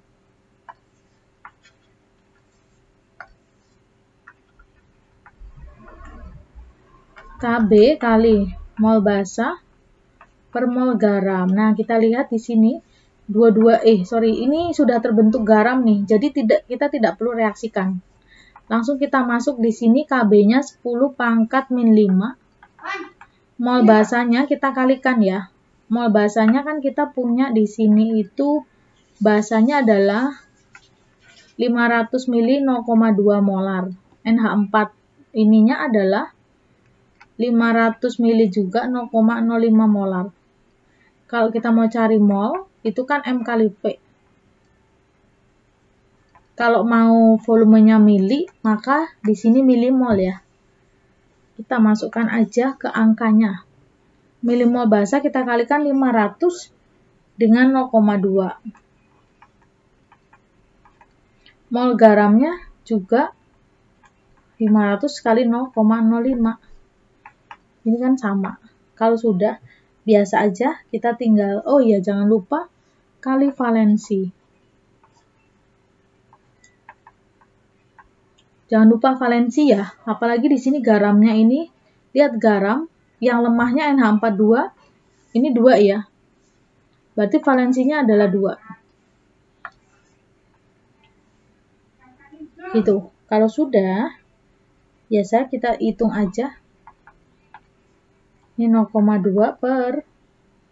Kb kali mol basa per mol garam. Nah, kita lihat di sini ini sudah terbentuk garam nih. Jadi kita tidak perlu reaksikan. Langsung kita masuk di sini Kb-nya 10⁻⁵. Mol basanya kita kalikan ya. Mol basanya kan kita punya di sini itu basanya adalah 500 ml 0,2 molar. NH4 ininya adalah 500 ml juga 0,05 molar. Kalau kita mau cari mol, itu kan M kali P. Kalau mau volumenya mili, maka di sini milimol ya. Kita masukkan aja ke angkanya. Milimol basa kita kalikan 500 dengan 0,2. Mol garamnya juga 500 kali 0,05. Ini kan sama. Kalau sudah, biasa aja kita tinggal, oh iya jangan lupa kali valensi. Jangan lupa valensi ya, apalagi di sini garamnya ini, lihat garam yang lemahnya NH42, ini 2 ya. Berarti valensinya adalah 2. Gitu. Kalau sudah, biasa kita hitung aja. Ini 0,2 per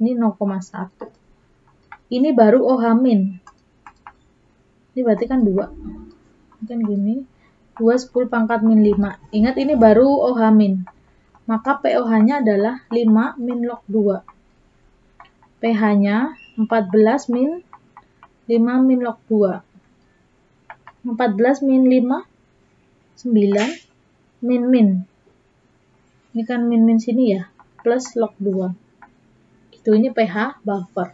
ini 0,1. Ini baru OH-. Ini berarti kan 2. Ini kan gini. 2 10⁻⁵. Ingat ini baru OH-. Maka POH-nya adalah 5 min log 2. pH-nya 14 min 5 min log 2. 14 min 5, 9 min. Ini kan min sini ya, plus log 2. Itu ini pH buffer.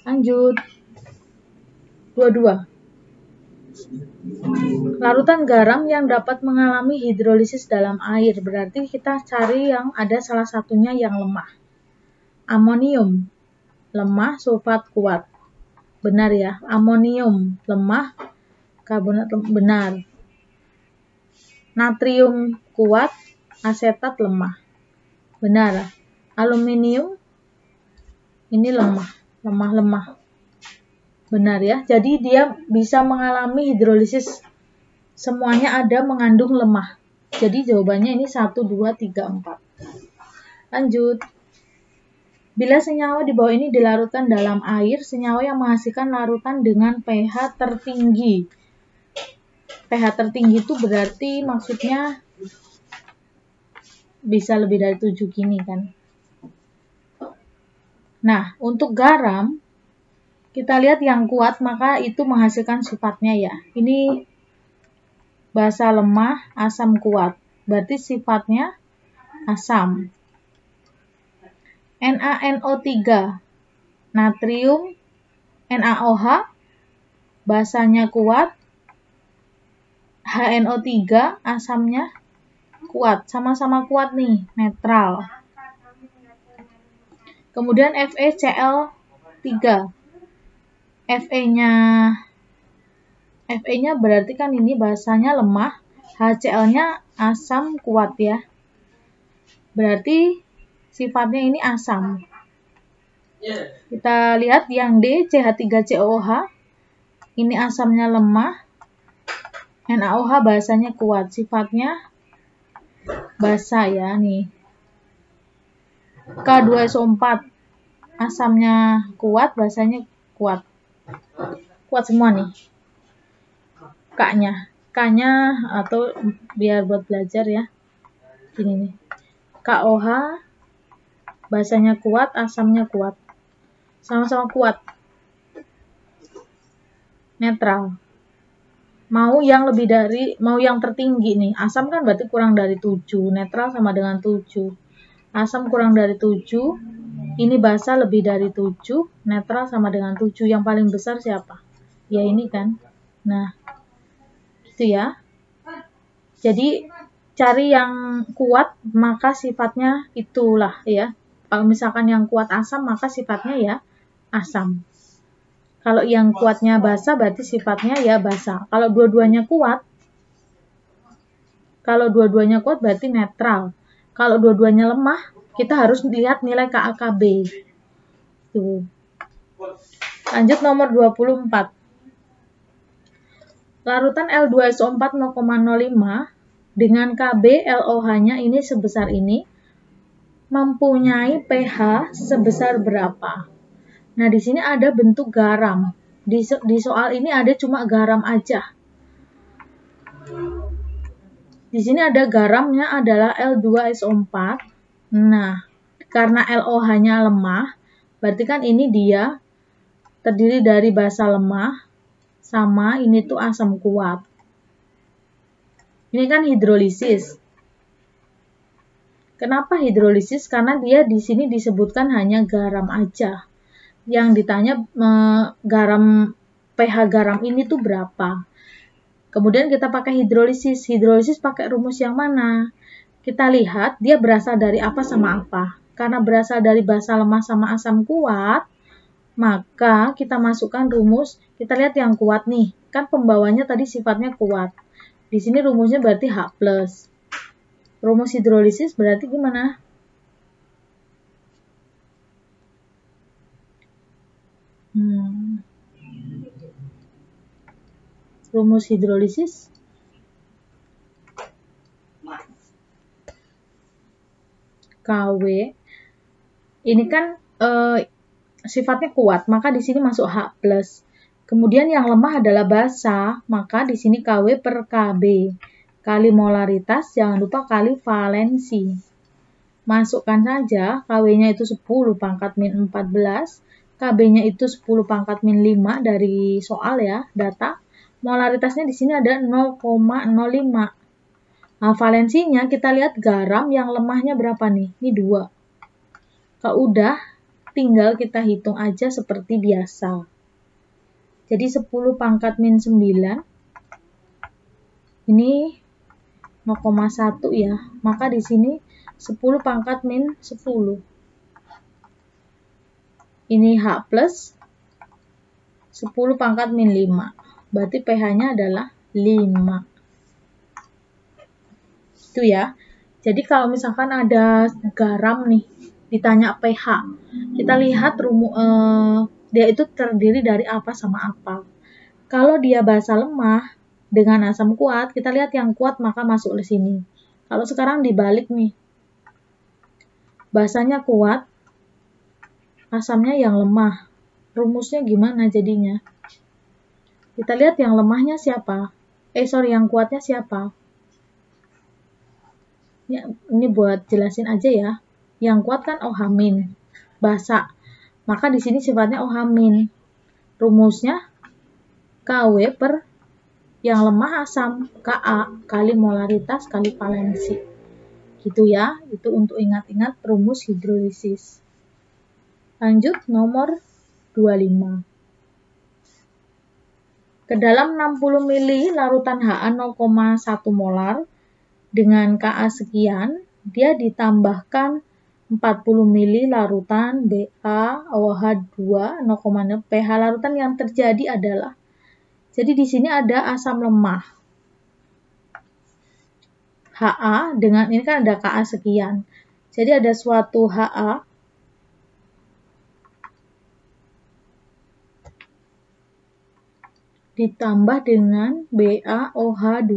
Lanjut. 22. Larutan garam yang dapat mengalami hidrolisis dalam air. Berarti kita cari yang ada salah satunya yang lemah. Amonium. Lemah, sulfat kuat. Benar ya. Amonium lemah, karbonat benar. Natrium kuat, asetat lemah. Benar. Aluminium ini lemah. Benar ya. Jadi dia bisa mengalami hidrolisis. Semuanya ada mengandung lemah. Jadi jawabannya ini 1, 2, 3, 4. Lanjut. Bila senyawa di bawah ini dilarutkan dalam air, senyawa yang menghasilkan larutan dengan pH tertinggi. pH tertinggi itu berarti maksudnya bisa lebih dari 7 gini kan. Nah, untuk garam, kita lihat yang kuat, maka itu menghasilkan sifatnya ya. Ini basa lemah, asam kuat. Berarti sifatnya asam. NaNO3, natrium, NaOH, basanya kuat. HNO3, asamnya kuat, sama-sama kuat nih, netral. Kemudian FeCl3. Fe-nya berarti kan ini basanya lemah, HCl-nya asam kuat ya. Berarti sifatnya ini asam. Kita lihat yang D, CH3COOH. Ini asamnya lemah, NaOH basanya kuat, sifatnya basa ya nih. K2SO4 asamnya kuat, basanya kuat. Kuat semua nih. K-nya atau biar buat belajar ya. Gini nih. KOH basanya kuat, asamnya kuat. Sama-sama kuat. Netral. Mau yang tertinggi nih. Asam kan berarti kurang dari 7. Netral sama dengan 7. Asam kurang dari 7. Ini basa lebih dari 7. Netral sama dengan 7. Yang paling besar siapa? Ya ini kan. Nah, gitu ya. Jadi, cari yang kuat, maka sifatnya itulah ya. Kalau misalkan yang kuat asam, maka sifatnya ya asam. Kalau yang kuatnya basa berarti sifatnya ya basa. Kalau dua-duanya kuat berarti netral. Kalau dua-duanya lemah, kita harus lihat nilai KAKB. Tuh. Lanjut nomor 24. Larutan L2SO4 0,05 dengan Kb LOH-nya ini sebesar ini mempunyai pH sebesar berapa? Nah, di sini ada bentuk garam. Di soal ini ada cuma garam aja. Di sini ada garamnya adalah L2SO4. Nah, karena LOH-nya lemah, berarti kan ini dia terdiri dari basa lemah sama ini tuh asam kuat. Ini kan hidrolisis. Kenapa hidrolisis? Karena dia di sini disebutkan hanya garam aja. Yang ditanya pH garam ini tuh berapa. Kemudian kita pakai hidrolisis. Hidrolisis pakai rumus yang mana? Kita lihat dia berasal dari apa sama apa. Karena berasal dari basa lemah sama asam kuat, maka kita masukkan rumus. Kita lihat yang kuat nih. Kan pembawanya tadi sifatnya kuat. Di sini rumusnya berarti H+. Rumus hidrolisis berarti gimana? Rumus hidrolisis KW ini kan sifatnya kuat, maka di sini masuk H+. Kemudian yang lemah adalah basa, maka di sini KW per KB. Kali molaritas, jangan lupa kali valensi. Masukkan saja, KW-nya itu 10 pangkat min 14, KB-nya itu 10 pangkat min 5 dari soal ya, data. Molaritasnya di sini ada 0,05. Nah, valensinya kita lihat garam yang lemahnya berapa nih? Ini 2. Kalau udah, tinggal kita hitung aja seperti biasa. Jadi 10 pangkat min 9. Ini 0,1 ya. Maka di sini 10 pangkat min 10. Ini H+, 10 pangkat min 5. Berarti pH-nya adalah 5. Itu ya. Jadi kalau misalkan ada garam nih, ditanya pH. Kita lihat dia itu terdiri dari apa sama apa. Kalau dia basa lemah dengan asam kuat, kita lihat yang kuat maka masuk ke sini. Kalau sekarang dibalik nih. Basanya kuat, asamnya yang lemah. Rumusnya gimana jadinya? Kita lihat yang lemahnya siapa? Yang kuatnya siapa? Ya, ini buat jelasin aja ya. Yang kuat kan OH-, basa. Maka di sini sifatnya OH-. Rumusnya KW per yang lemah asam, Ka kali molaritas kali valensi. Gitu ya. Itu untuk ingat-ingat rumus hidrolisis. Lanjut nomor 25. Ke dalam 60 ml larutan HA 0,1 molar dengan Ka sekian, dia ditambahkan 40 ml larutan BaOH2 0,6. pH larutan yang terjadi adalah, jadi di sini ada asam lemah Ha dengan, ini kan ada Ka sekian. Jadi ada suatu Ha ditambah dengan BaOH2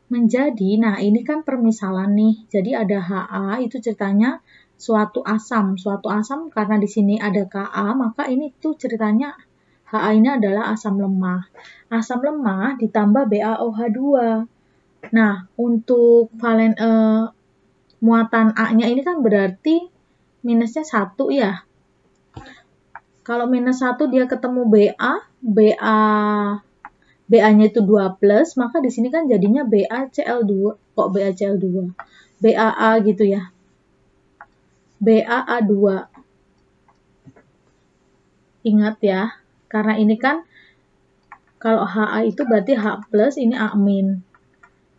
menjadi, nah ini kan permisalan nih. Jadi ada Ha, itu ceritanya suatu asam. Suatu asam karena di sini ada Ka, maka ini tuh ceritanya Ha ini adalah asam lemah. Asam lemah ditambah BaOH2. Nah, untuk muatan A-nya ini kan berarti minusnya 1 ya. Kalau minus 1 dia ketemu BA-nya itu 2 plus, maka di sini kan jadinya BaCl2. Kok BaCl2? BaA gitu ya. BaA2. Ingat ya, karena ini kan kalau Ha itu berarti H plus, ini A min.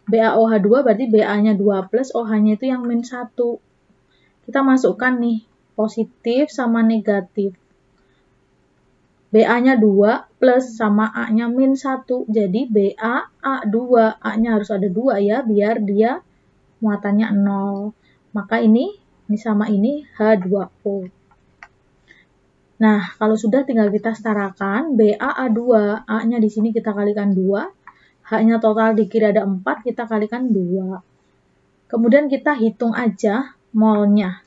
BaOH2 berarti BA-nya 2 plus, OH-nya itu yang min 1. Kita masukkan nih, positif sama negatif. BA-nya 2 plus sama A-nya min 1. Jadi BaA2. A-nya harus ada 2 ya, biar dia muatannya 0. Maka ini sama ini H2O. Nah, kalau sudah tinggal kita setarakan, BaA2. A-nya di sini kita kalikan 2. H-nya total di kiri ada 4, kita kalikan 2. Kemudian kita hitung aja molnya.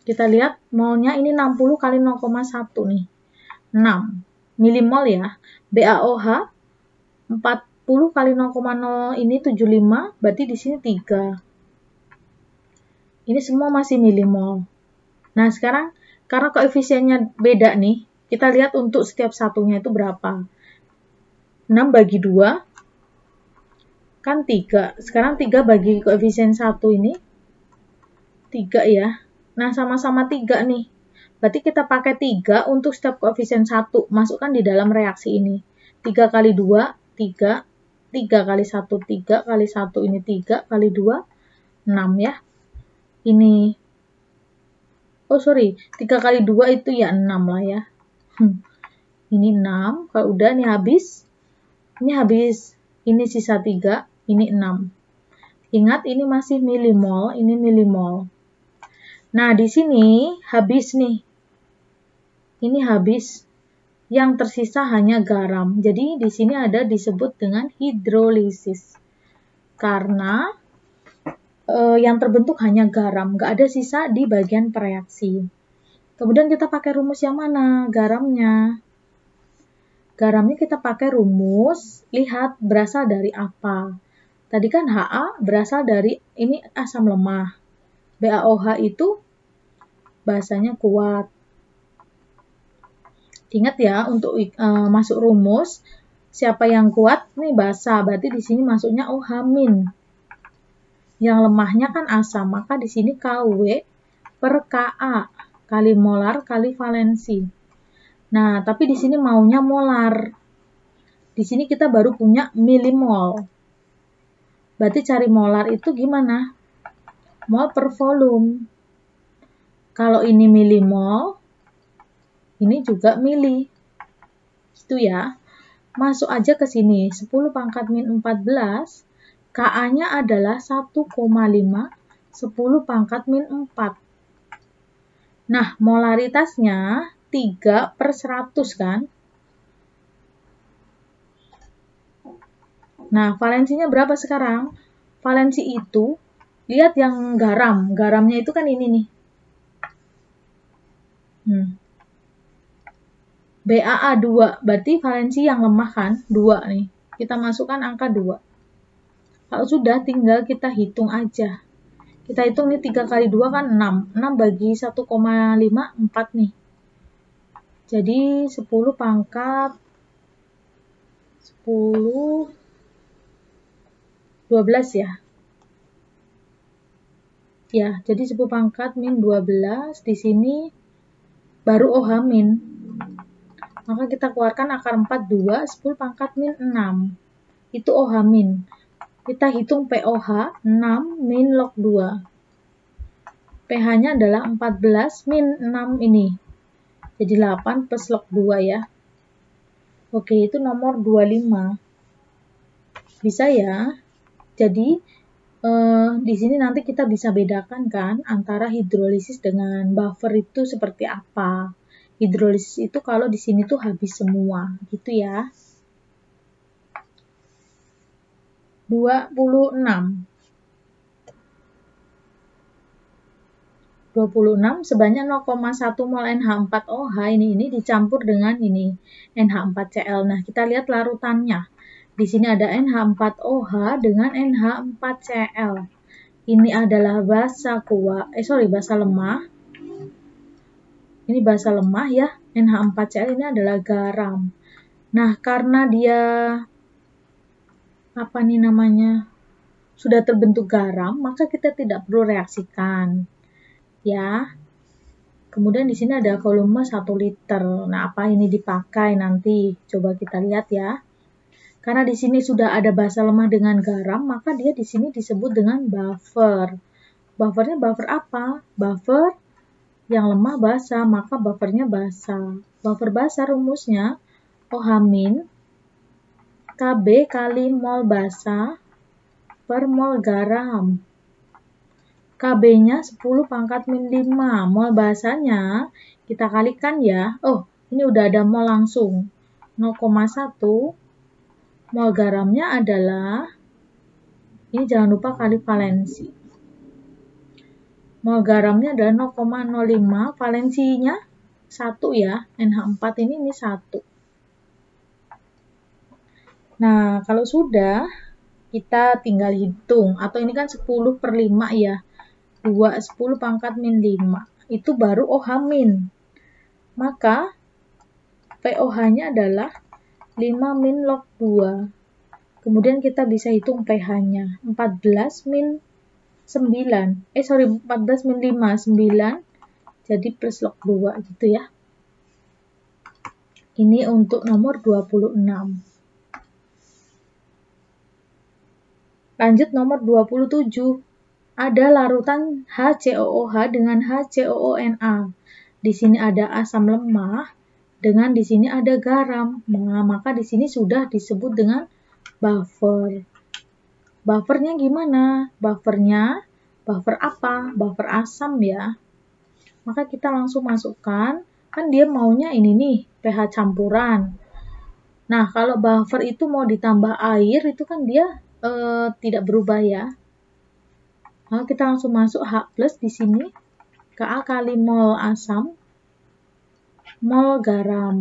Kita lihat molnya ini 60 kali 0,1 nih. 6 milimol ya. BaOH 40 kali 0,0 ini 75, berarti di sini 3. Ini semua masih milimol. Nah, sekarang karena koefisiennya beda nih, kita lihat untuk setiap satunya itu berapa. 6 bagi 2 kan 3. Sekarang 3 bagi koefisien 1 ini 3 ya. Nah, sama-sama 3 nih. Berarti kita pakai 3 untuk setiap koefisien 1. Masukkan di dalam reaksi ini. 3 kali 2, 3. 3 kali 1, 3 kali 1 ini 3 kali 2, 6 ya. Ini, oh sorry, 3 kali 2 itu ya 6 lah ya. Ini 6, kalau udah nih habis. Ini habis, ini sisa 3, ini 6. Ingat ini masih milimol, ini milimol. Nah, di sini habis nih. Ini habis. Yang tersisa hanya garam. Jadi, di sini ada disebut dengan hidrolisis. Karena yang terbentuk hanya garam. Nggak ada sisa di bagian pereaksi. Kemudian kita pakai rumus yang mana? Garamnya. Garamnya kita pakai rumus, lihat berasal dari apa. Tadi kan Ha berasal dari, ini asam lemah. BaOH itu basanya kuat. Ingat ya, untuk masuk rumus, siapa yang kuat? Nih basa, berarti di sini masuknya OH-. Yang lemahnya kan asam, maka di sini Kw per Ka, kali molar kali valensi. Nah, tapi di sini maunya molar. Di sini kita baru punya milimol. Berarti cari molar itu gimana? Mol per volume. Kalau ini milimol, ini juga mili. Itu ya. Masuk aja ke sini. 10 pangkat min 14. Ka-nya adalah 1,5. 10 pangkat min 4. Nah, molaritasnya 3 per 100 kan? Nah, valensinya berapa sekarang? Valensi itu, lihat yang garam. Garamnya itu kan ini nih. BaA2, berarti valensi yang lemah kan? 2 nih. Kita masukkan angka 2. Kalau sudah, tinggal kita hitung aja. Kita hitung nih 3 kali 2 kan 6. 6 bagi 1,5, 4 nih. Jadi 10 pangkat 10, 12 ya. Ya, jadi 10 pangkat min 12. Di sini baru OH min. Maka kita keluarkan akar 4, 2, 10 pangkat min 6. itu OH min. Kita hitung POH 6 min log 2. pH-nya adalah 14 min 6 ini. Jadi 8 plus log 2 ya. Oke, itu nomor 25. Bisa ya. Jadi di sini nanti kita bisa bedakan kan antara hidrolisis dengan buffer itu seperti apa. Hidrolisis itu kalau di sini tuh habis semua, gitu ya. 26 sebanyak 0,1 mol NH4OH ini dicampur dengan ini NH4Cl. Nah, kita lihat larutannya. Di sini ada NH4OH dengan NH4Cl. Ini adalah basa lemah. Ini basa lemah ya. NH4Cl ini adalah garam. Nah, karena dia sudah terbentuk garam, maka kita tidak perlu reaksikan. Ya. Kemudian di sini ada volume 1 liter. Nah, apa ini dipakai nanti? Coba kita lihat ya. Karena di sini sudah ada basa lemah dengan garam, maka dia di sini disebut dengan buffer. Buffernya buffer apa? Buffer yang lemah basa, maka buffernya basa. Buffer basa rumusnya OH min Kb kali mol basa per mol garam. Kb-nya 10 pangkat min 5. Mol basanya kita kalikan ya. Oh, ini udah ada mol langsung. 0,1. Mol garamnya adalah, ini jangan lupa kali valensi. Mol garamnya adalah 0,05. Valensinya 1 ya. NH4 ini 1. Nah, kalau sudah, kita tinggal hitung. Atau ini kan 10 per 5 ya. 10 pangkat min 5. Itu baru OH min. Maka, POH-nya adalah 5 min log 2. Kemudian kita bisa hitung pH-nya. 14 min 9. 14 min 5. 9. Jadi plus log 2 gitu ya. Ini untuk nomor 26. Lanjut nomor 27. Ada larutan HCOOH dengan HCOONA. Di sini ada asam lemah dengan di sini ada garam. Nah, maka di sini sudah disebut dengan buffer. Buffernya gimana? Buffernya buffer apa? Buffer asam ya. Maka kita langsung masukkan. Kan dia maunya ini nih, pH campuran. Nah, kalau buffer itu mau ditambah air, itu kan dia tidak berubah ya. Nah, kita langsung masuk H+ di sini. Ka kali mol asam, mol garam.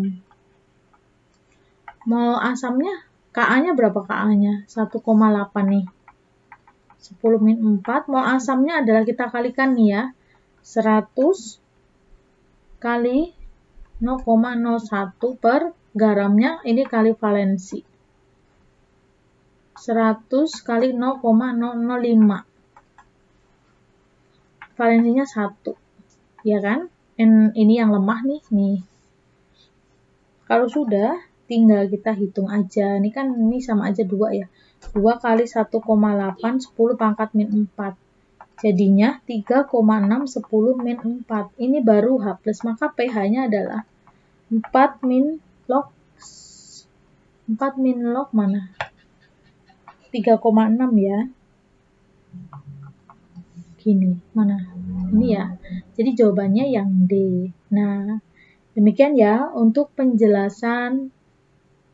Mol asamnya, Ka-nya berapa Ka-nya? 1,8 nih. 10 min 4. Mol asamnya adalah kita kalikan nih ya. 100 kali 0,01 per garamnya, ini kali valensi. 100 kali 0,005. Valensinya 1. Ya kan? Ini yang lemah nih. Kalau sudah, tinggal kita hitung aja. Ini kan ini sama aja 2 ya. 2 kali 1,8, 10 pangkat min 4. Jadinya 3,6, 10 min 4. Ini baru H+, maka pH-nya adalah 4 min log mana? 3,6 ya. Gini, mana? Ini ya. Jadi jawabannya yang D. Nah, demikian ya untuk penjelasan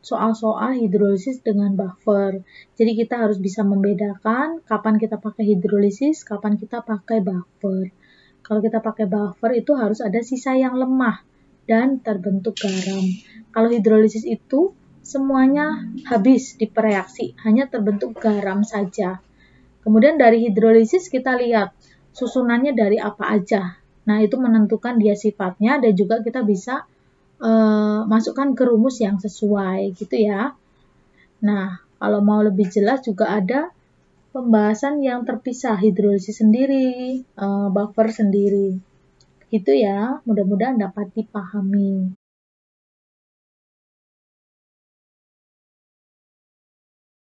soal-soal hidrolisis dengan buffer. Jadi kita harus bisa membedakan kapan kita pakai hidrolisis, kapan kita pakai buffer. Kalau kita pakai buffer itu harus ada sisa yang lemah dan terbentuk garam. Kalau hidrolisis itu semuanya habis direaksi, hanya terbentuk garam saja. Kemudian dari hidrolisis kita lihat susunannya dari apa aja. Nah, itu menentukan dia sifatnya dan juga kita bisa masukkan ke rumus yang sesuai gitu ya. Nah, kalau mau lebih jelas juga ada pembahasan yang terpisah, hidrolisis sendiri, buffer sendiri. Gitu ya, mudah-mudahan dapat dipahami.